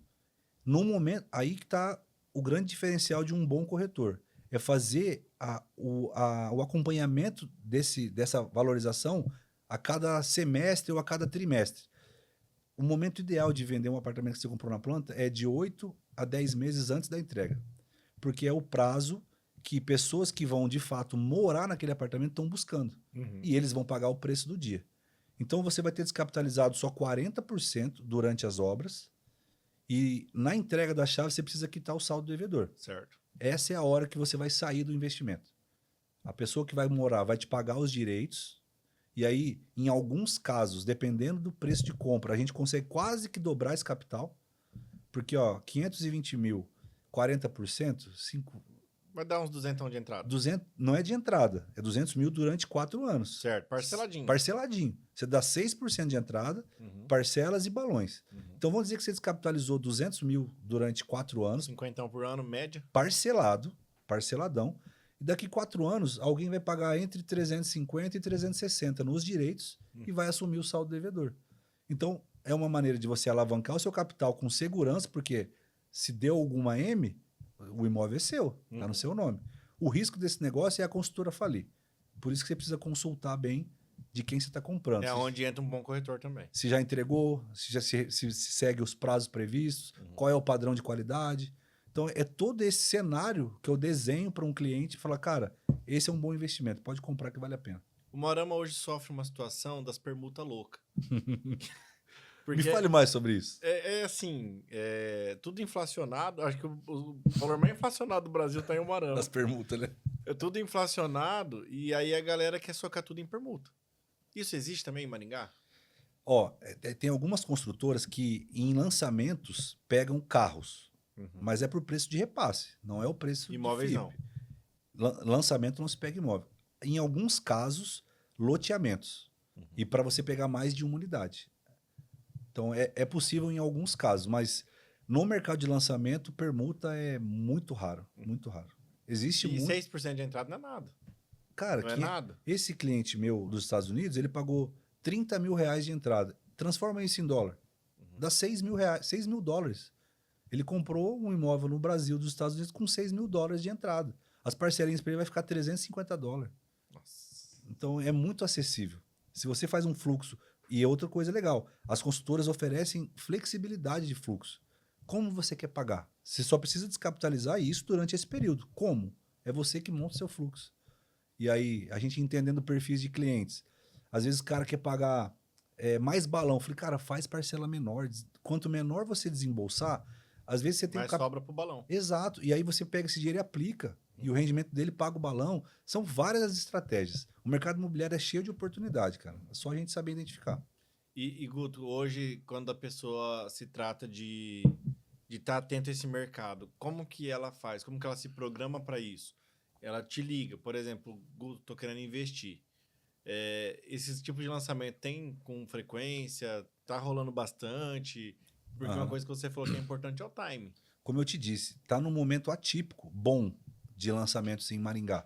No momento, aí que está o grande diferencial de um bom corretor. É fazer o acompanhamento dessa valorização a cada semestre ou a cada trimestre. O momento ideal de vender um apartamento que você comprou na planta é de 8 a 10 meses antes da entrega. Porque é o prazo que pessoas que vão, de fato, morar naquele apartamento estão buscando. E eles vão pagar o preço do dia. Então você vai ter descapitalizado só 40% durante as obras e na entrega da chave você precisa quitar o saldo devedor. Certo. Essa é a hora que você vai sair do investimento. A pessoa que vai morar vai te pagar os direitos e aí, em alguns casos, dependendo do preço de compra, a gente consegue quase que dobrar esse capital, porque ó, 520 mil, 40%, 5, Vai dar uns 200 de entrada. 200, não é de entrada, é 200 mil durante 4 anos. Certo, parceladinho. Parceladinho. Você dá 6% de entrada, parcelas e balões. Então vamos dizer que você descapitalizou 200 mil durante 4 anos, 50 por ano, média. parcelado, parceladão. E daqui 4 anos, alguém vai pagar entre 350 e 360 nos direitos e vai assumir o saldo devedor. Então, é uma maneira de você alavancar o seu capital com segurança, porque se deu alguma M, o imóvel é seu, está no seu nome. O risco desse negócio é a construtora falir. Por isso que você precisa consultar bem de quem você está comprando. É onde entra um bom corretor também. Se já entregou, se segue os prazos previstos, qual é o padrão de qualidade. Então, é todo esse cenário que eu desenho para um cliente e falar, cara, esse é um bom investimento, pode comprar que vale a pena. O Moarama hoje sofre uma situação das permutas loucas. Me fale mais sobre isso. Assim, tudo inflacionado. Acho que o valor mais inflacionado do Brasil está em Moarama. Das permutas, né? É tudo inflacionado e aí a galera quer socar tudo em permuta. Isso existe também em Maringá? Ó, tem algumas construtoras que em lançamentos pegam carros, mas é por preço de repasse, não é o preço Imóveis de não. FIP. Lançamento não se pega imóvel. Em alguns casos, loteamentos. E para você pegar mais de uma unidade. Então, é possível em alguns casos, mas no mercado de lançamento, permuta é muito raro, muito raro. Existe E muito... 6% de entrada não é nada. Cara, Não é nada. esse cliente meu dos Estados Unidos, ele pagou 30 mil reais de entrada. Transforma isso em dólar. Dá 6 mil reais, 6 mil dólares. Ele comprou um imóvel no Brasil dos Estados Unidos com 6 mil dólares de entrada. As parcelinhas para ele vai ficar 350 dólares. Nossa. Então, é muito acessível. Se você faz um fluxo... E outra coisa legal, as consultoras oferecem flexibilidade de fluxo. Como você quer pagar? Você só precisa descapitalizar isso durante esse período. Como? É você que monta o seu fluxo. E aí, a gente entendendo perfis de clientes. Às vezes o cara quer pagar mais balão. Eu falei, cara, faz parcela menor. Quanto menor você desembolsar, às vezes você tem... Mas sobra pro balão. Exato. E aí você pega esse dinheiro e aplica. E o rendimento dele paga o balão. São várias as estratégias. O mercado imobiliário é cheio de oportunidade, cara. É só a gente saber identificar. E Guto, hoje, quando a pessoa se trata de estar atento a esse mercado, como que ela faz? Como que ela se programa para isso? Ela te liga, por exemplo, Guto, tô querendo investir. Esse tipo de lançamento tem com frequência? Tá rolando bastante? Porque uma coisa que você falou que é importante é o timing. Como eu te disse, está num momento atípico, bom, de lançamentos em Maringá.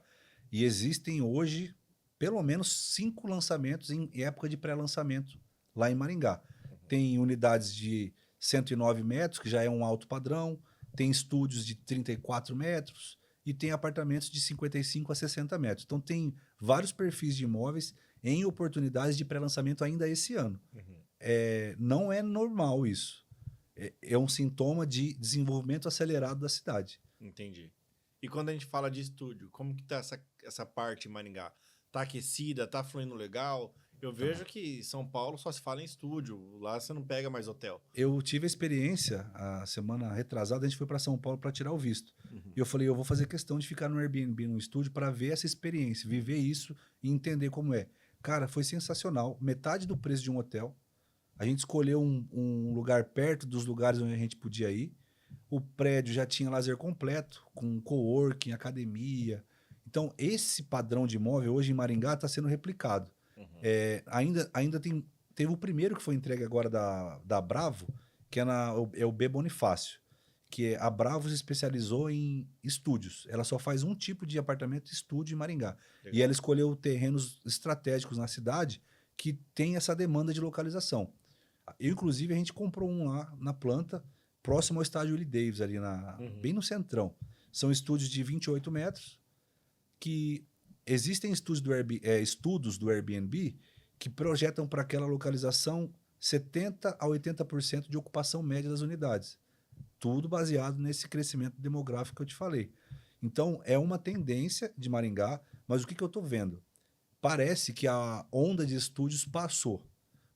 E existem hoje, pelo menos 5 lançamentos em época de pré-lançamento lá em Maringá. Tem unidades de 109 metros, que já é um alto padrão, tem estúdios de 34 metros e tem apartamentos de 55 a 60 metros. Então, tem vários perfis de imóveis em oportunidades de pré-lançamento ainda esse ano. Não é normal isso. É um sintoma de desenvolvimento acelerado da cidade. Entendi. E quando a gente fala de estúdio, como que tá essa parte em Maringá? Tá aquecida? Tá fluindo legal? Eu vejo que São Paulo só se fala em estúdio. Lá você não pega mais hotel. Eu tive a experiência, a semana retrasada, a gente foi para São Paulo para tirar o visto. E eu falei, eu vou fazer questão de ficar no Airbnb, no estúdio, para ver essa experiência, viver isso e entender como é. Cara, foi sensacional. Metade do preço de um hotel. A gente escolheu um lugar perto dos lugares onde a gente podia ir. O prédio já tinha lazer completo, com coworking, academia. Então, esse padrão de imóvel hoje em Maringá está sendo replicado. Ainda teve o primeiro que foi entregue agora da Bravo, que é o B Bonifácio, que a Bravo se especializou em estúdios. Ela só faz um tipo de apartamento estúdio em Maringá. Legal. E ela escolheu terrenos estratégicos na cidade que tem essa demanda de localização. Inclusive, a gente comprou um lá na planta, próximo ao estádio Willie Davis, ali bem no centrão. São estúdios de 28 metros, que existem estudos do Airbnb que projetam para aquela localização 70% a 80% de ocupação média das unidades. Tudo baseado nesse crescimento demográfico que eu te falei. Então, é uma tendência de Maringá, mas o que eu estou vendo? Parece que a onda de estúdios passou.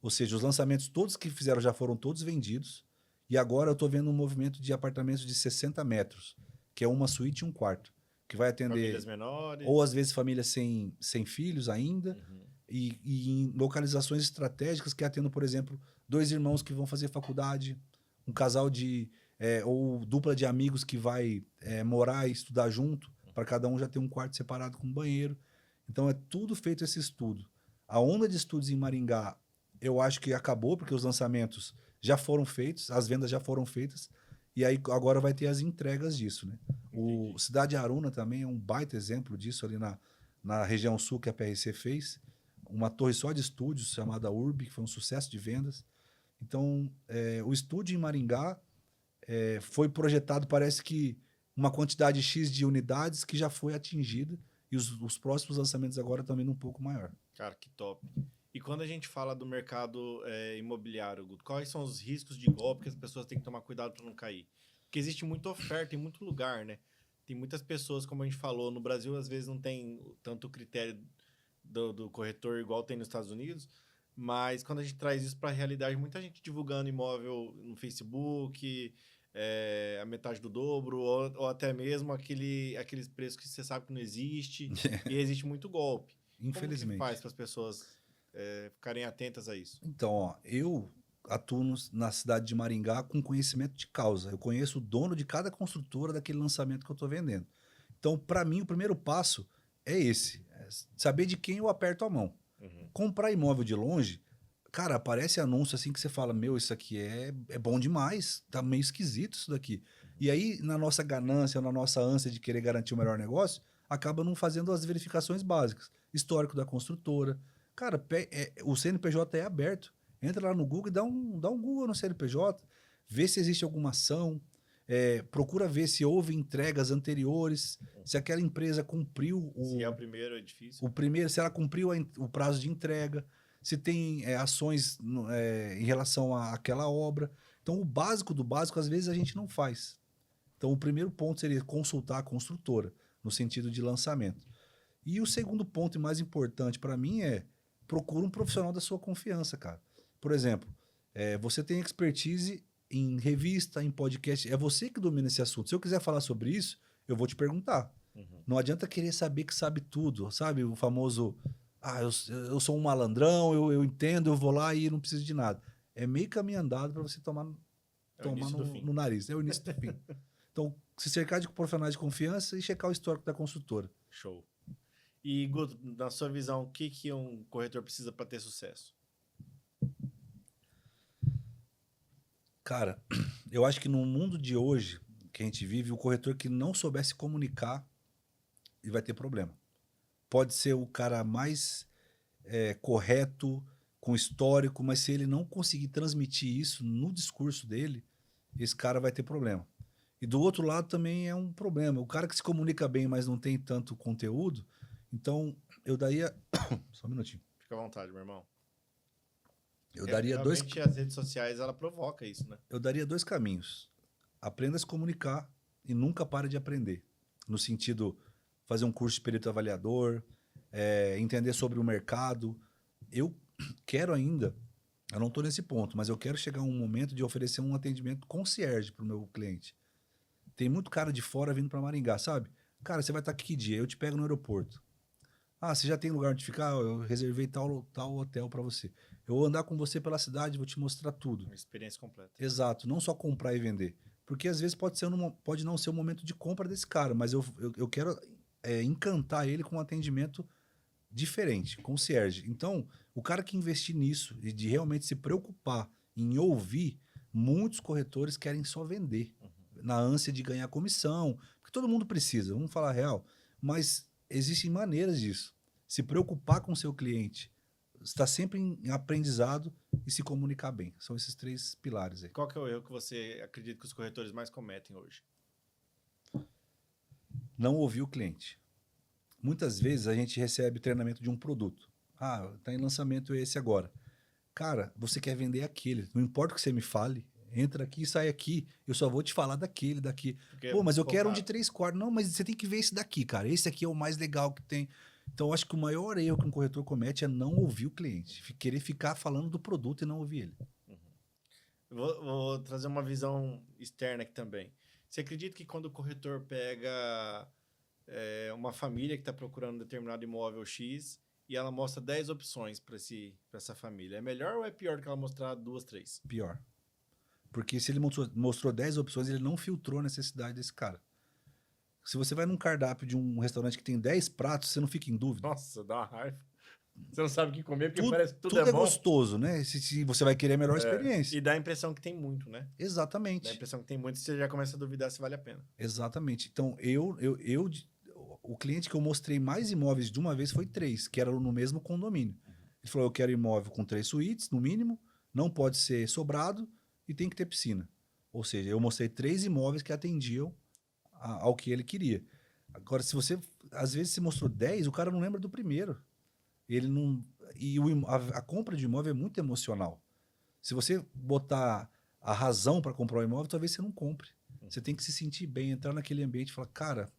Ou seja, os lançamentos todos que fizeram já foram todos vendidos. E agora eu estou vendo um movimento de apartamentos de 60 metros, que é uma suíte e um quarto, que vai atender Famílias menores. ou às vezes famílias sem filhos ainda, Uhum. e em localizações estratégicas que atendam, por exemplo, dois irmãos que vão fazer faculdade, um casal ou dupla de amigos que vai morar e estudar junto, para cada um já ter um quarto separado com banheiro. Então é tudo feito esse estudo. A onda de estudos em Maringá, eu acho que acabou, porque os lançamentos já foram feitos, as vendas já foram feitas, e aí agora vai ter as entregas disso, né? O Cidade Aruna também é um baita exemplo disso ali na região sul que a PRC fez. Uma torre só de estúdios chamada Urb, que foi um sucesso de vendas. Então, o estúdio em Maringá foi projetado, parece que uma quantidade X de unidades que já foi atingida, e os próximos lançamentos agora também um pouco maior. Cara, que top. E quando a gente fala do mercado imobiliário, Guto, quais são os riscos de golpe que as pessoas têm que tomar cuidado para não cair? Porque existe muita oferta em muito lugar, né? Tem muitas pessoas, como a gente falou, no Brasil às vezes não tem tanto critério do corretor igual tem nos Estados Unidos, mas quando a gente traz isso para a realidade, muita gente divulgando imóvel no Facebook, a metade do dobro, ou até mesmo aqueles preços que você sabe que não existe, e existe muito golpe. Infelizmente. Como que faz para as pessoas ficarem atentas a isso? Então, ó, eu atuo na cidade de Maringá com conhecimento de causa. Eu conheço o dono de cada construtora daquele lançamento que eu estou vendendo. Então, para mim, o primeiro passo é esse. Saber de quem eu aperto a mão. Uhum. Comprar imóvel de longe, cara, aparece anúncio assim que você fala, meu, isso aqui é bom demais, tá meio esquisito isso daqui. E aí, na nossa ganância, na nossa ânsia de querer garantir o melhor negócio, acaba não fazendo as verificações básicas. Histórico da construtora. Cara, o CNPJ é aberto. Entra lá no Google e dá um Google no CNPJ, vê se existe alguma ação, procura ver se houve entregas anteriores, se aquela empresa cumpriu Se é o primeiro edifício. se ela cumpriu o prazo de entrega, se tem ações em relação àquela obra. Então, o básico do básico, às vezes, a gente não faz. Então, o primeiro ponto seria consultar a construtora, no sentido de lançamento. E o segundo ponto, e mais importante para mim, procura um profissional da sua confiança, cara. Por exemplo, você tem expertise em revista, em podcast, é você que domina esse assunto. Se eu quiser falar sobre isso, eu vou te perguntar. Uhum. Não adianta querer saber que sabe tudo, sabe? O famoso, eu sou um malandrão, eu entendo, eu vou lá e não preciso de nada. É meio caminho andado para você tomar no nariz. É o início do fim. Então, se cercar de profissionais de confiança e checar o histórico da construtora. Show. E, Guto, na sua visão, o que um corretor precisa para ter sucesso? Cara, eu acho que no mundo de hoje que a gente vive, o corretor que não souber se comunicar, ele vai ter problema. Pode ser o cara mais correto, com histórico, mas se ele não conseguir transmitir isso no discurso dele, esse cara vai ter problema. E do outro lado também é um problema. O cara que se comunica bem, mas não tem tanto conteúdo, então eu daria... Só um minutinho. Fica à vontade, meu irmão. Eu daria dois... as redes sociais, ela provoca isso, né? Eu daria 2 caminhos. Aprenda a se comunicar e nunca pare de aprender. No sentido, fazer um curso de perito avaliador, entender sobre o mercado. Eu quero ainda, eu não estou nesse ponto, mas eu quero chegar a um momento de oferecer um atendimento concierge para o meu cliente. Tem muito cara de fora vindo para Maringá, sabe? Cara, você vai estar aqui que dia? Eu te pego no aeroporto. Ah, você já tem lugar onde ficar? Eu reservei tal hotel para você. Eu vou andar com você pela cidade, vou te mostrar tudo. Uma experiência completa. Exato, não só comprar e vender. Porque às vezes pode não ser o momento de compra desse cara, mas eu quero encantar ele com um atendimento diferente, concierge. Então, o cara que investir nisso e de realmente se preocupar em ouvir, muitos corretores querem só vender, na ânsia de ganhar comissão, porque todo mundo precisa, vamos falar a real, mas existem maneiras disso. Se preocupar com o seu cliente, estar sempre em aprendizado e se comunicar bem. São esses 3 pilares aí. Qual que é o erro que você acredita que os corretores mais cometem hoje? Não ouvir o cliente. Muitas vezes a gente recebe treinamento de um produto. Ah, está em lançamento esse agora. Cara, você quer vender aquele. Não importa o que você me fale, entra aqui e sai aqui. Eu só vou te falar daquele, daqui. Porque Pô, mas eu quero um de 3 quartos. Não, mas você tem que ver esse daqui, cara. Esse aqui é o mais legal que tem. Então, eu acho que o maior erro que um corretor comete é não ouvir o cliente. Querer ficar falando do produto e não ouvir ele. Vou trazer uma visão externa aqui também. Você acredita que quando o corretor pega uma família que está procurando um determinado imóvel X e ela mostra 10 opções para essa família, é melhor ou é pior do que ela mostrar 2, 3? Pior. Porque se ele mostrou 10 opções, ele não filtrou a necessidade desse cara. Se você vai num cardápio de um restaurante que tem 10 pratos, você não fica em dúvida. Nossa, dá uma raiva. Você não sabe o que comer porque Tudo, parece que tudo tudo é é bom. gostoso, né? Se você vai querer a melhor experiência. E dá a impressão que tem muito, né? Dá a Exatamente. impressão que tem muito e você já começa a duvidar se vale a pena. Exatamente. Então, o cliente que eu mostrei mais imóveis de uma vez foi 3, que eram no mesmo condomínio. Ele falou, eu quero imóvel com 3 suítes, no mínimo, não pode ser sobrado e tem que ter piscina. Ou seja, eu mostrei 3 imóveis que atendiam ao que ele queria. Agora, se você, às vezes, se mostrou 10, o cara não lembra do primeiro. Ele não... E a compra de imóvel é muito emocional. Se você botar a razão para comprar um imóvel, talvez você não compre. Você tem que se sentir bem, entrar naquele ambiente e falar, cara,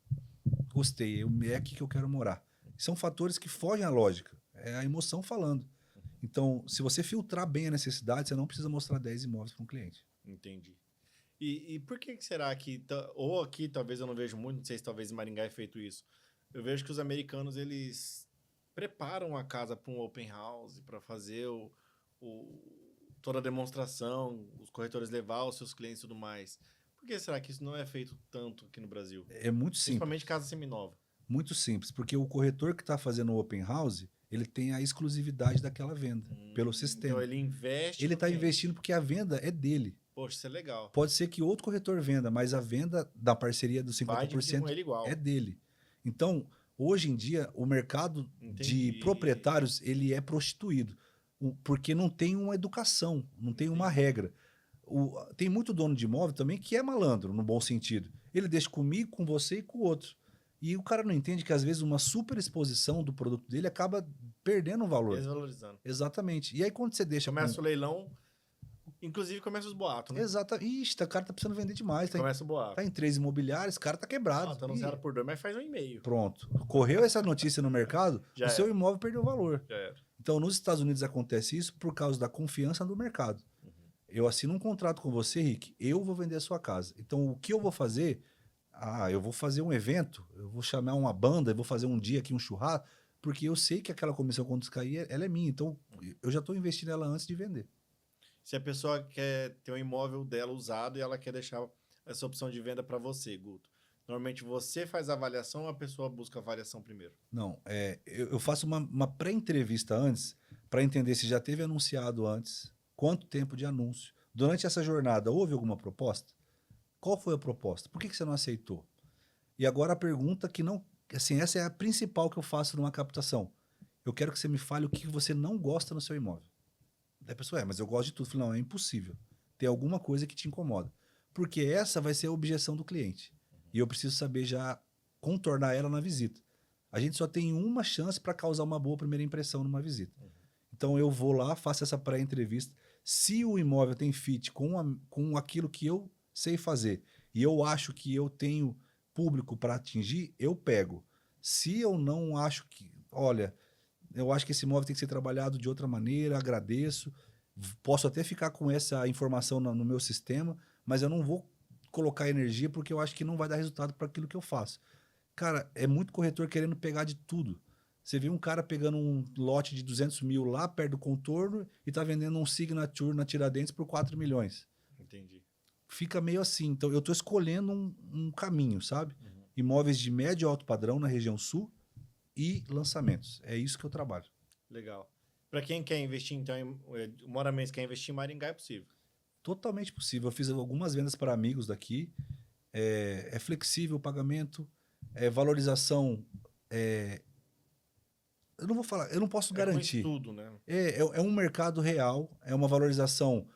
gostei, é aqui que eu quero morar. São fatores que fogem à lógica. É a emoção falando. Então, se você filtrar bem a necessidade, você não precisa mostrar 10 imóveis para um cliente. Entendi. E por que será que... Ou aqui, talvez eu não vejo muito, não sei se talvez em Maringá é feito isso. Eu vejo que os americanos, eles preparam a casa para um open house, para fazer toda a demonstração, os corretores levar os seus clientes e tudo mais. Por que será que isso não é feito tanto aqui no Brasil? É muito simples. Principalmente casa seminova. Muito simples, porque o corretor que está fazendo o open house, ele tem a exclusividade daquela venda, pelo sistema. Então ele investe. Ele está investindo porque a venda é dele. Poxa, isso é legal. Pode ser que outro corretor venda, mas a venda da parceria dos Vai dividir 50% com ele igual. é dele. Então, hoje em dia, o mercado de proprietários ele é prostituído, porque não tem uma educação, não tem uma regra. Tem muito dono de imóvel também que é malandro, no bom sentido. Ele deixa comigo, com você e com o outro. E o cara não entende que, às vezes, uma superexposição do produto dele acaba perdendo o valor. Desvalorizando. Exatamente. E aí, quando você deixa... Começa o leilão, inclusive começa os boatos, né? Exatamente. Ixi, o cara tá precisando vender demais. Começa o boato. Tá em 3 imobiliários, o cara tá quebrado. Tá anunciado por 2, mas faz 1,5. Pronto. Correu essa notícia no mercado, o seu imóvel perdeu valor. Já era. Então, nos Estados Unidos acontece isso por causa da confiança do mercado. Eu assino um contrato com você, Rick, eu vou vender a sua casa. Então, o que eu vou fazer? Eu vou fazer um evento, eu vou chamar uma banda, eu vou fazer um dia aqui, um churrasco, porque eu sei que aquela comissão, quando cair, ela é minha. Então, eu já estou investindo nela antes de vender. Se a pessoa quer ter um imóvel dela usado e ela quer deixar essa opção de venda para você, Guto, normalmente você faz a avaliação ou a pessoa busca a avaliação primeiro? Não, eu faço uma pré-entrevista antes para entender se já teve anunciado antes, quanto tempo de anúncio. Durante essa jornada, houve alguma proposta? Qual foi a proposta? Por que você não aceitou? E agora a pergunta que não... Assim, essa é a principal que eu faço numa captação. Eu quero que você me fale o que você não gosta no seu imóvel. Daí a pessoa, mas eu gosto de tudo. Eu falei, não, é impossível. Tem alguma coisa que te incomoda. Porque essa vai ser a objeção do cliente. E eu preciso saber já contornar ela na visita. A gente só tem uma chance para causar uma boa primeira impressão numa visita. Então eu vou lá, faço essa pré-entrevista. Se o imóvel tem fit com aquilo que eu sei fazer e eu acho que eu tenho público para atingir, eu pego. Se eu não acho que... Olha, eu acho que esse imóvel tem que ser trabalhado de outra maneira, agradeço. Posso até ficar com essa informação no meu sistema, mas eu não vou colocar energia porque eu acho que não vai dar resultado para aquilo que eu faço. Cara, é muito corretor querendo pegar de tudo. Você vê um cara pegando um lote de 200 mil lá perto do contorno e tá vendendo um Signature na Tiradentes por 4 milhões. Entendi. Fica meio assim. Então, eu tô escolhendo um caminho, sabe? Imóveis de médio e alto padrão na região sul e lançamentos. É isso que eu trabalho. Legal. Para quem quer investir, então, o Moramense quer investir em Maringá, é possível? Totalmente possível. Eu fiz algumas vendas para amigos daqui. É flexível o pagamento, valorização... eu não vou falar, eu não posso garantir. Com tudo, né? É um mercado real, é uma valorização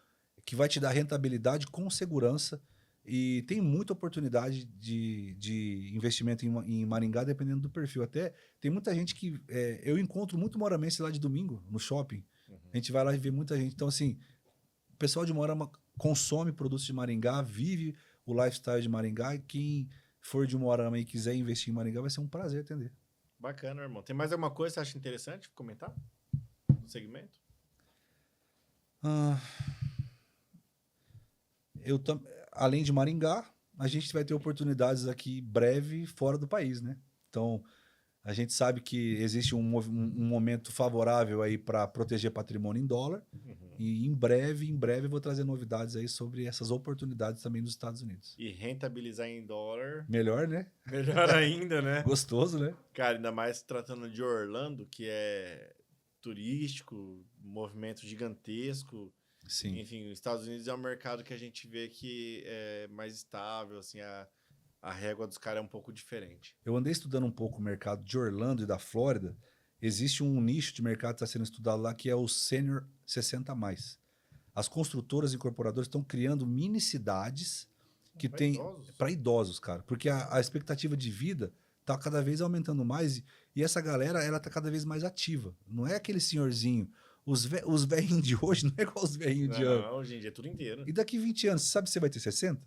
que vai te dar rentabilidade com segurança e tem muita oportunidade de investimento em Maringá, dependendo do perfil. Até tem muita gente que... eu encontro muito moramense lá de domingo, no shopping. A gente vai lá e vê muita gente. Então, assim, o pessoal de Moarama consome produtos de Maringá, vive o lifestyle de Maringá e quem for de Moarama e quiser investir em Maringá vai ser um prazer atender. Bacana, irmão. Tem mais alguma coisa que você acha interessante comentar no segmento? Ah, além de Maringá, a gente vai ter oportunidades aqui breve fora do país, né? Então, a gente sabe que existe um momento favorável aí para proteger patrimônio em dólar. E em breve eu vou trazer novidades aí sobre essas oportunidades também nos Estados Unidos. E rentabilizar em dólar. Melhor, né? Melhor ainda, né? Gostoso, né? Cara, ainda mais tratando de Orlando, que é turístico, movimento gigantesco. Sim. Enfim, os Estados Unidos é um mercado que a gente vê que é mais estável, assim, a régua dos caras é um pouco diferente. Eu andei estudando um pouco o mercado de Orlando e da Flórida. Existe um nicho de mercado que está sendo estudado lá, que é o Sênior 60+. As construtoras e incorporadoras estão criando mini cidades que tem para idosos, cara. Porque a expectativa de vida está cada vez aumentando mais e essa galera ela tá cada vez mais ativa. Não é aquele senhorzinho. Os velhinhos de hoje não é igual os velhinhos de hoje. Não, hoje em dia é tudo inteiro. E daqui 20 anos, você sabe se você vai ter 60?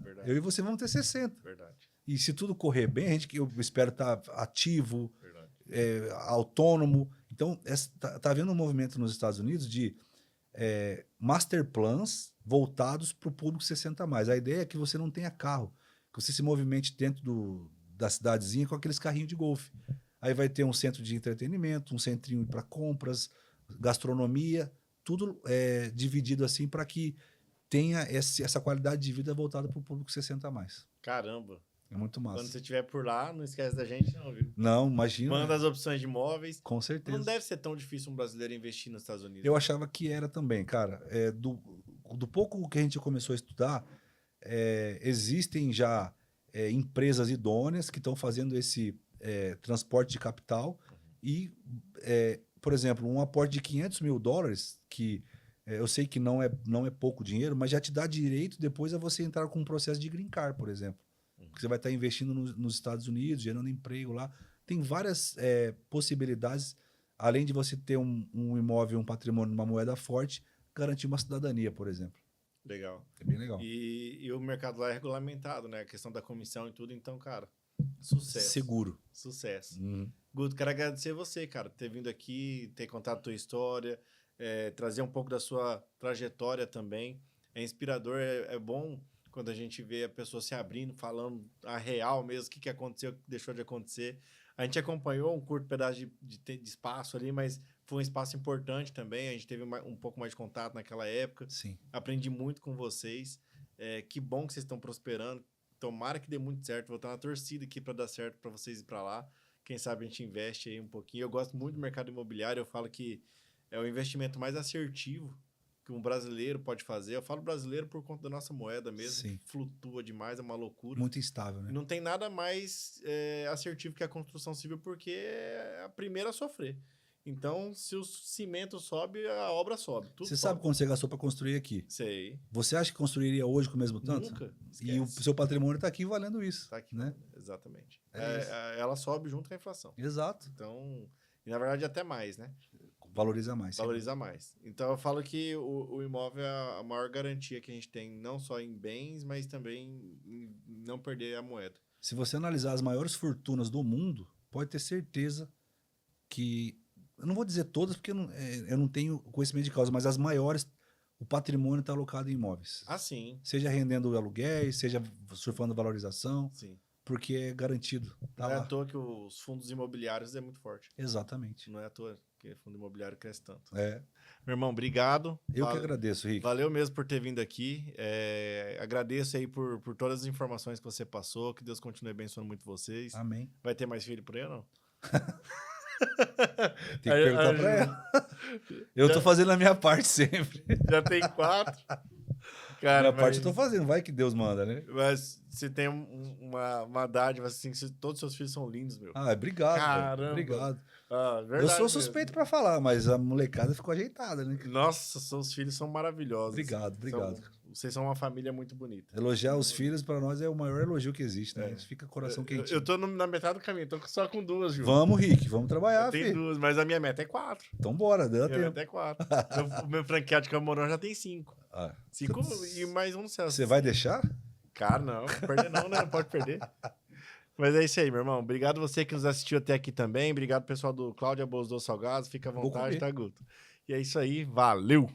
Verdade. Eu e você vamos ter 60. Verdade. E se tudo correr bem, eu espero estar ativo, autônomo. Então, tá havendo um movimento nos Estados Unidos de master plans voltados para o público 60+. A ideia é que você não tenha carro, que você se movimente dentro da cidadezinha com aqueles carrinhos de golfe. Aí vai ter um centro de entretenimento, um centrinho para compras, gastronomia, tudo dividido assim para que tenha essa qualidade de vida voltada para o público 60+. Caramba. É muito massa. Quando você estiver por lá, não esquece da gente não, viu? Não, imagina. Manda as opções de imóveis. Com certeza. Não deve ser tão difícil um brasileiro investir nos Estados Unidos. Eu achava que era também, cara. Do pouco que a gente começou a estudar, existem já empresas idôneas que estão fazendo esse transporte de capital e, por exemplo, um aporte de $500 mil, que eu sei que não é pouco dinheiro, mas já te dá direito depois a você entrar com um processo de green card, por exemplo. Porque você vai estar investindo nos Estados Unidos, gerando emprego lá. Tem várias possibilidades, além de você ter um imóvel, um patrimônio, uma moeda forte, garantir uma cidadania, por exemplo. Legal. É bem legal. E o mercado lá é regulamentado, né? A questão da comissão e tudo. Então, cara, sucesso. Seguro. Sucesso. Uhum. Guto, quero agradecer você, cara, por ter vindo aqui, ter contado a tua história, trazer um pouco da sua trajetória também. É inspirador, é bom quando a gente vê a pessoa se abrindo, falando a real mesmo, o que aconteceu, o que deixou de acontecer. A gente acompanhou um curto pedaço de espaço ali, mas foi um espaço importante também. A gente teve um pouco mais de contato naquela época. Sim. Aprendi muito com vocês. Que bom que vocês estão prosperando. Tomara que dê muito certo. Vou estar na torcida aqui para dar certo, para vocês ir para lá. Quem sabe a gente investe aí um pouquinho. Eu gosto muito do mercado imobiliário. Eu falo que é o investimento mais assertivo que um brasileiro pode fazer. Eu falo brasileiro por conta da nossa moeda mesmo. Sim. Flutua demais, é uma loucura. Muito instável, né? Não tem nada mais assertivo que a construção civil, porque é a primeira a sofrer. Então, se o cimento sobe, a obra sobe. Você sabe quanto você gastou para construir aqui? Sei. Você acha que construiria hoje com o mesmo tanto? Nunca. E o seu patrimônio está aqui valendo isso. Está aqui, né? Exatamente. Isso. Ela sobe junto com a inflação. Exato. Então, e na verdade até mais, né? Valoriza mais. Valoriza mais. Então, eu falo que o imóvel é a maior garantia que a gente tem, não só em bens, mas também em não perder a moeda. Se você analisar as maiores fortunas do mundo, pode ter certeza que... Eu não vou dizer todas, porque eu não tenho conhecimento de causa, mas as maiores, o patrimônio está alocado em imóveis. Ah, sim. Seja rendendo aluguéis, seja surfando valorização, Sim. porque é garantido. Tá Não é lá. à toa que os fundos imobiliários é muito forte. Exatamente. Não é à toa que fundo imobiliário cresce tanto. É. Meu irmão, obrigado. Eu que agradeço, Rick. Valeu mesmo por ter vindo aqui. Agradeço aí por todas as informações que você passou. Que Deus continue abençoando muito vocês. Amém. Vai ter mais filho por aí ou não? Tem que perguntar pra ela. Eu tô fazendo a minha parte sempre. Já tem 4. Cara, minha parte eu tô fazendo. Vai que Deus manda, né? Mas você tem uma dádiva assim, que todos os seus filhos são lindos, meu. Obrigado. Caramba. Obrigado. Verdade eu sou mesmo. suspeito pra falar, mas a molecada ficou ajeitada, né? Nossa, seus filhos são maravilhosos. Obrigado. Vocês são uma família muito bonita. Elogiar os filhos pra nós é o maior elogio que existe, né? Isso fica coração quentinho. Eu tô na metade do caminho, tô só com 2, Ju. Vamos, Rick, vamos trabalhar, Tem filho. 2, mas a minha meta é 4. Então bora, dá Minha tempo. meta é 4. O meu franqueado de Camorão já tem 5. 5 e mais um no céu. Você vai deixar? Cara, não perder não, né? Não pode perder. Mas é isso aí, meu irmão. Obrigado você que nos assistiu até aqui também. Obrigado, pessoal do Cláudia Boas Salgados. Fica à Vou vontade, comer. tá, Guto? E é isso aí. Valeu!